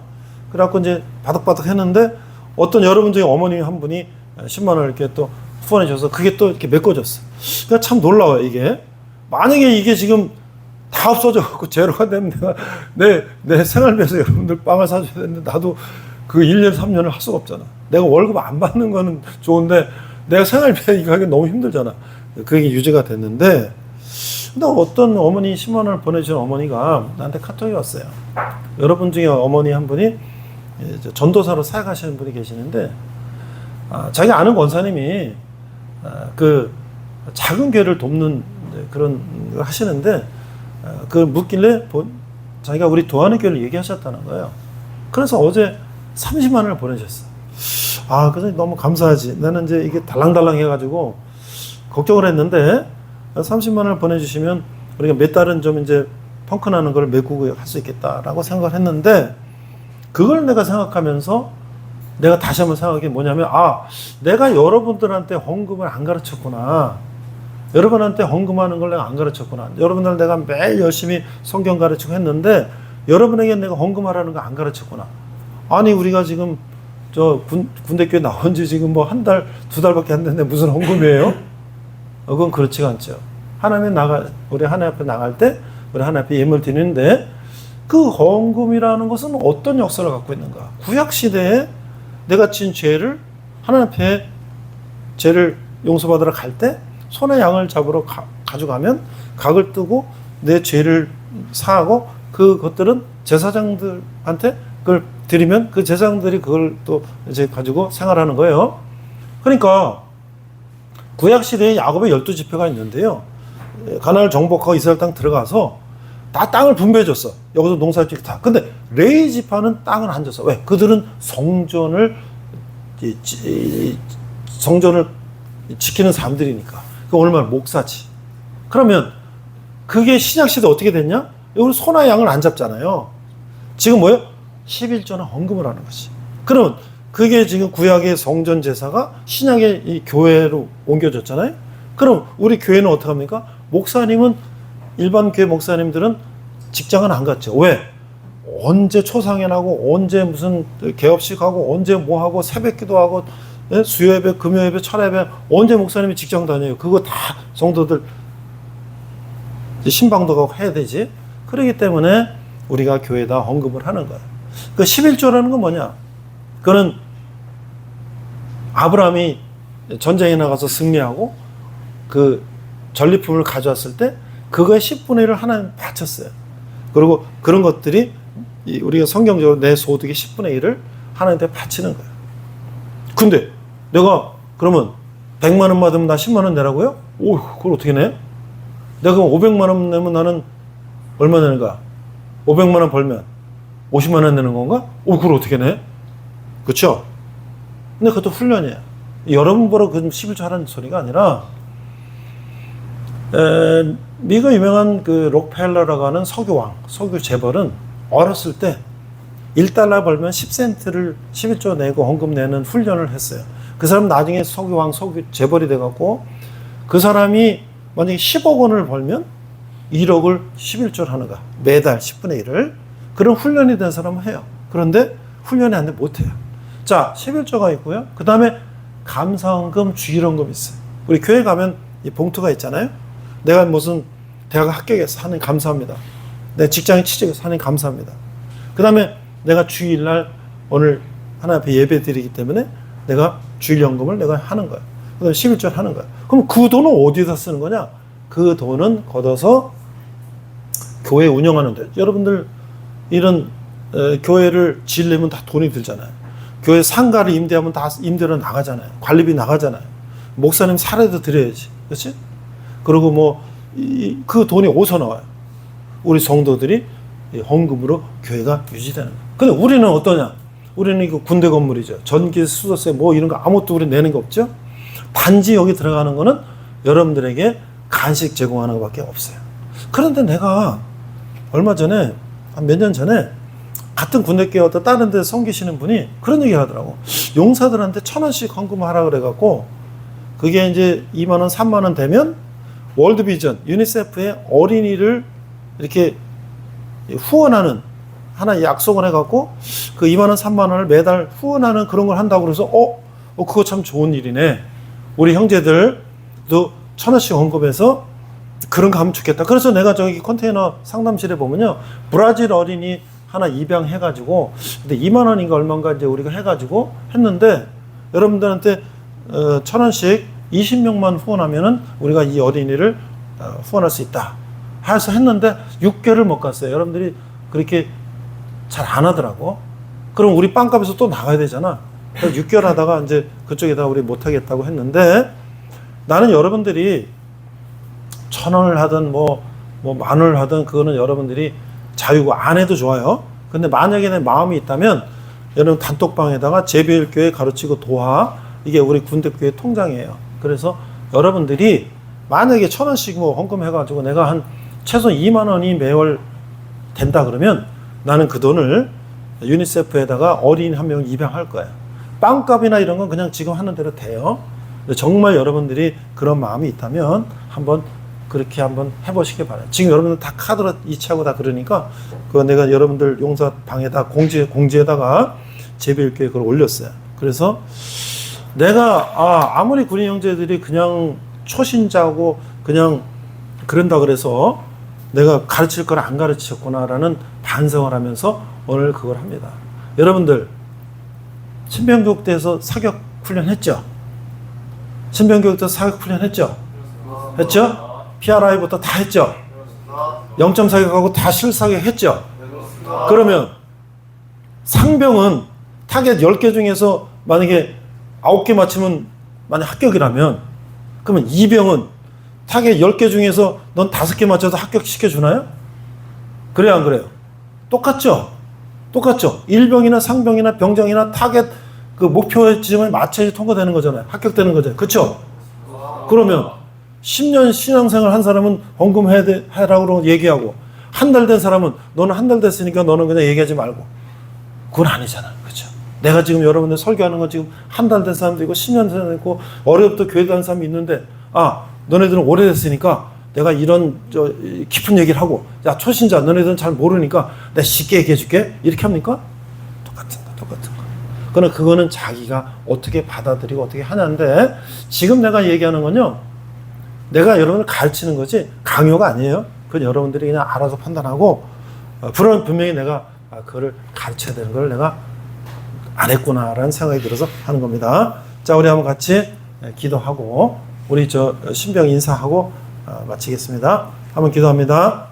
그래갖고 이제 바득바득 했는데 어떤 여러분 중에 어머니 한 분이 10만 원을 이렇게 또 후원해 줘서 그게 또 이렇게 메꿔졌어. 그러니까 참 놀라워요, 이게. 만약에 이게 지금 다 없어져갖고 제로가 되면 내 생활비에서 여러분들 빵을 사줘야 되는데 나도 그 1년, 3년을 할 수가 없잖아. 내가 월급 안 받는 거는 좋은데 내가 생활비 이거 하기 너무 힘들잖아. 그게 유지가 됐는데 근데 어떤 어머니 10만 원을 보내주신 어머니가 나한테 카톡이 왔어요. 여러분 중에 어머니 한 분이 이제 전도사로 사역하시는 분이 계시는데 자기 아는 권사님이 그 작은 교회를 돕는 그런 걸 하시는데 그 묻길래 자기가 우리 도하는 교회를 얘기하셨다는 거예요. 그래서 어제 30만 원을 보내셨어. 그래서 너무 감사하지. 나는 이제 이게 달랑달랑 해가지고 걱정을 했는데 30만 원을 보내주시면 우리가 몇 달은 좀 이제 펑크나는 걸 메꾸고 할 수 있겠다라고 생각을 했는데 그걸 내가 생각하면서 내가 다시 한번 생각한 게 뭐냐면 내가 여러분들한테 헌금을 안 가르쳤구나. 여러분한테 헌금하는 걸 내가 안 가르쳤구나. 여러분들 내가 매일 열심히 성경 가르치고 했는데 여러분에게 내가 헌금하라는 거 안 가르쳤구나. 아니 우리가 지금 저 군대교회 나온 지 지금 뭐 한 달, 두 달밖에 안 됐는데 무슨 헌금이에요? 그건 그렇지가 않죠. 우리 하나님 앞에 나갈 때 우리 하나님 앞에 예물 드리는데 그 헌금이라는 것은 어떤 역사를 갖고 있는가? 구약 시대에 내가 지은 죄를 하나님 앞에 죄를 용서받으러 갈 때 손에 양을 잡으러 가져가면 각을 뜨고 내 죄를 사하고 그것들은 제사장들한테 그걸 드리면 그 제사장들이 그걸 또 이제 가지고 생활하는 거예요. 그러니까 구약 시대에 야곱의 12지파가 있는데요. 가나안을 정복하고 이스라엘 땅 들어가서 다 땅을 분배해줬어. 여기서 농사짓기 다. 근데 레위 지파는 땅을 안 줬어. 왜? 그들은 성전을 지키는 사람들이니까. 그 오늘 말 목사지. 그러면 그게 신약 시대 어떻게 됐냐? 여기 소나 양을 안 잡잖아요. 지금 뭐예요? 11조나 헌금을 하는 것이. 그러면 그게 지금 구약의 성전 제사가 신약의 이 교회로 옮겨졌잖아요. 그럼 우리 교회는 어떻게 합니까? 목사님은 일반 교회 목사님들은 직장은 안 갔죠. 왜? 언제 초상회하고 언제 무슨 개업식 하고 언제 뭐 하고 새벽기도 하고 수요예배, 금요예배, 철야예배 언제 목사님이 직장 다녀요. 그거 다 성도들 신방도 가고 해야 되지. 그렇기 때문에 우리가 교회에다 헌금을 하는 거예요. 그 11조라는 건 뭐냐? 그거는 아브라함이 전쟁에 나가서 승리하고 그 전리품을 가져왔을 때 그거의 10분의 1을 하나님 바쳤어요. 그리고 그런 것들이 우리가 성경적으로 내 소득의 10분의 1을 하나님한테 바치는 거예요. 근데 내가 그러면 100만 원 받으면 나 10만 원 내라고요? 오, 그걸 어떻게 내? 내가 500만 원 내면 나는 얼마 내는가? 500만 원 벌면 50만 원 내는 건가? 오, 그걸 어떻게 내? 그렇죠? 근데 그것도 훈련이에요. 여러분 보러 그 11조 하라는 소리가 아니라 미국 유명한 그 록펠러라고 하는 석유 재벌은 어렸을 때 1달러 벌면 10센트를 11조 내고 헌금 내는 훈련을 했어요. 그 사람 나중에 석유 재벌이 돼갖고 그 사람이 만약에 10억 원을 벌면 1억을 11조를 하는 거야. 매달 10분의 1을. 그런 훈련이 된 사람은 해요. 그런데 훈련이 안 돼 못해요. 자, 11조가 있고요. 그 다음에 감사헌금, 주일헌금이 있어요. 우리 교회 가면 이 봉투가 있잖아요. 내가 무슨 대학 합격해서 하나님 감사합니다. 내 직장에 취직해서 하나님 감사합니다. 그 다음에 내가 주일날 오늘 하나님 앞에 예배 드리기 때문에 내가 주일연금을 내가 하는 거야. 그 다음에 11조를 하는 거야. 그럼 그 돈은 어디다 쓰는 거냐? 그 돈은 걷어서 교회 운영하는 데. 여러분들 이런 교회를 지으려면 다 돈이 들잖아요. 교회 상가를 임대하면 다 임대료 나가잖아요. 관리비 나가잖아요. 목사님 사례도 드려야지. 그렇지? 그리고 뭐 그 돈이 어디서 나와요? 우리 성도들이 헌금으로 교회가 유지되는 거예요. 근데 우리는 어떠냐? 우리는 이거 군대 건물이죠. 전기, 수도세 뭐 이런 거 아무것도 우리 내는 거 없죠? 단지 여기 들어가는 거는 여러분들에게 간식 제공하는 것밖에 없어요. 그런데 내가 얼마 전에 한 몇 년 전에 같은 군대교회 어떤 다른 데 섬기시는 분이 그런 얘기 하더라고. 용사들한테 1,000원씩 헌금하라 그래갖고 그게 이제 2만 원, 3만 원 되면 월드비전, 유니세프의 어린이를 이렇게 후원하는 하나 약속을 해갖고 그 2만 원, 3만 원을 매달 후원하는 그런 걸 한다고 그래서 그거 참 좋은 일이네. 우리 형제들도 1,000원씩 언급해서 그런 거 하면 좋겠다. 그래서 내가 저기 컨테이너 상담실에 보면요, 브라질 어린이 하나 입양해가지고, 근데 2만 원인가 얼마인가 이제 우리가 해가지고 했는데, 여러분들한테 1,000원씩 20명만 후원하면은 우리가 이 어린이를 후원할 수 있다 해서 했는데 6개월을 못 갔어요. 여러분들이 그렇게 잘 안 하더라고. 그럼 우리 빵값에서 또 나가야 되잖아. 그래서 6개월 하다가 이제 그쪽에다 우리 못 하겠다고 했는데, 나는 여러분들이 1,000원을 하든 뭐 10,000원을 하든 그거는 여러분들이 자유고 안 해도 좋아요. 근데 만약에 내 마음이 있다면 여러분 단톡방에다가 제비일교회 가르치고 도하, 이게 우리 군대교회 통장이에요. 그래서 여러분들이 만약에 1,000원씩 뭐 헌금해가지고 내가 한 최소 2만 원이 매월 된다 그러면 나는 그 돈을 유니세프에다가 어린이 한 명 입양할 거예요. 빵값이나 이런 건 그냥 지금 하는 대로 돼요. 정말 여러분들이 그런 마음이 있다면 그렇게 한번 해보시기 바라요. 지금 여러분들 다 카드로 이체하고 다 그러니까 그거 내가 여러분들 용사방에다 공지에다가 제비일교회 그걸 올렸어요. 그래서 내가 아무리 군인 형제들이 그냥 초신자고 그냥 그런다 그래서 내가 가르칠 걸 안 가르쳤구나라는 반성을 하면서 오늘 그걸 합니다. 여러분들 신병교육대에서 사격 훈련 했죠? 신병교육대 사격 훈련 했죠? 했죠? PRI부터 다 했죠? 0점 사격하고 다 실사격 했죠? 그러면 상병은 타겟 10개 중에서 만약에 9개 맞추면 만약 합격이라면, 그러면 이병은 타겟 10개 중에서 넌 5개 맞춰서 합격시켜주나요? 그래요, 안 그래요? 똑같죠? 똑같죠? 일병이나 상병이나 병장이나 타겟 그 목표 지점에 맞춰야지 통과되는 거잖아요. 합격되는 거잖아요. 그렇죠? 그러면 10년 신앙생활 한 사람은 헌금해라고 얘기하고, 한 달 된 사람은 너는 한 달 됐으니까 너는 그냥 얘기하지 말고, 그건 아니잖아. 그렇죠? 내가 지금 여러분들 설교하는 건 지금 한 달 된 사람도 있고 10년 된 사람도 있고 어려부터 교회 다니는 사람이 있는데, 너네들은 오래됐으니까 내가 이런 깊은 얘기를 하고, 야 초신자 너네들은 잘 모르니까 내가 쉽게 얘기해 줄게, 이렇게 합니까? 똑같은 거. 그러나 그거는 자기가 어떻게 받아들이고 어떻게 하냐인데, 지금 내가 얘기하는 건요, 내가 여러분을 가르치는 거지 강요가 아니에요. 그건 여러분들이 그냥 알아서 판단하고, 분명히 내가 그거를 가르쳐야 되는 걸 내가 안 했구나라는 생각이 들어서 하는 겁니다. 자, 우리 한번 같이 기도하고 우리 신병 인사하고 마치겠습니다. 한번 기도합니다.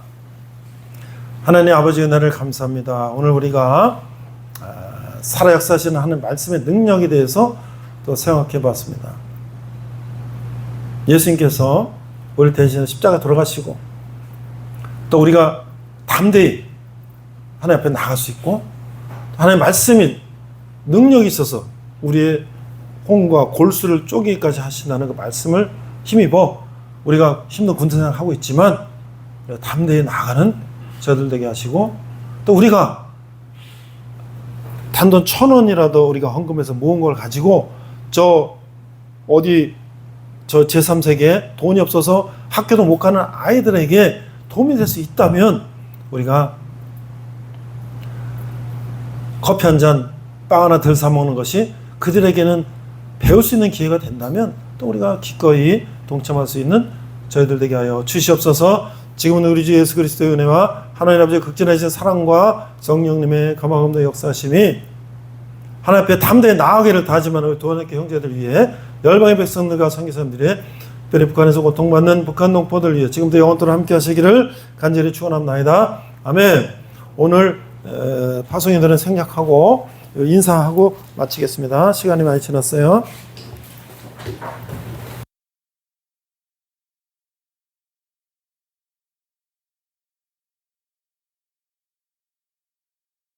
하나님 아버지 은혜를 감사합니다. 오늘 우리가 살아 역사하시는 하는 말씀의 능력에 대해서 또 생각해 봤습니다. 예수님께서 우리 대신에 십자가 돌아가시고, 또 우리가 담대히 하나님 앞에 나갈 수 있고, 하나님의 말씀이 능력이 있어서 우리의 홍과 골수를 쪼개기까지 하신다는 그 말씀을 힘입어 우리가 힘든 군대생활을 하고 있지만 담대히 나가는 저들 되게 하시고, 또 우리가 단돈 1,000원이라도 우리가 헌금해서 모은 걸 가지고 저 제3세계에 돈이 없어서 학교도 못 가는 아이들에게 도움이 될 수 있다면, 우리가 커피 한 잔, 빵 하나 덜 사 먹는 것이 그들에게는 배울 수 있는 기회가 된다면 또 우리가 기꺼이 동참할 수 있는 저희들 되게 하여 주시옵소서. 지금은 우리 주 예수 그리스도의 은혜와 하나님 아버지의 극진하신 사랑과 성령님의 감화감도 역사하심이 하나님 앞에 담대히 나아가기를 다짐하는 우리 도안학교 형제들 위해 열방의 백성들과 선교사님들의 특별히 북한에서 고통받는 북한 농포들 위해 지금도 영원토록 함께 하시기를 간절히 축원합니다. 아멘. 오늘 파송인들은 생략하고 인사하고 마치겠습니다. 시간이 많이 지났어요.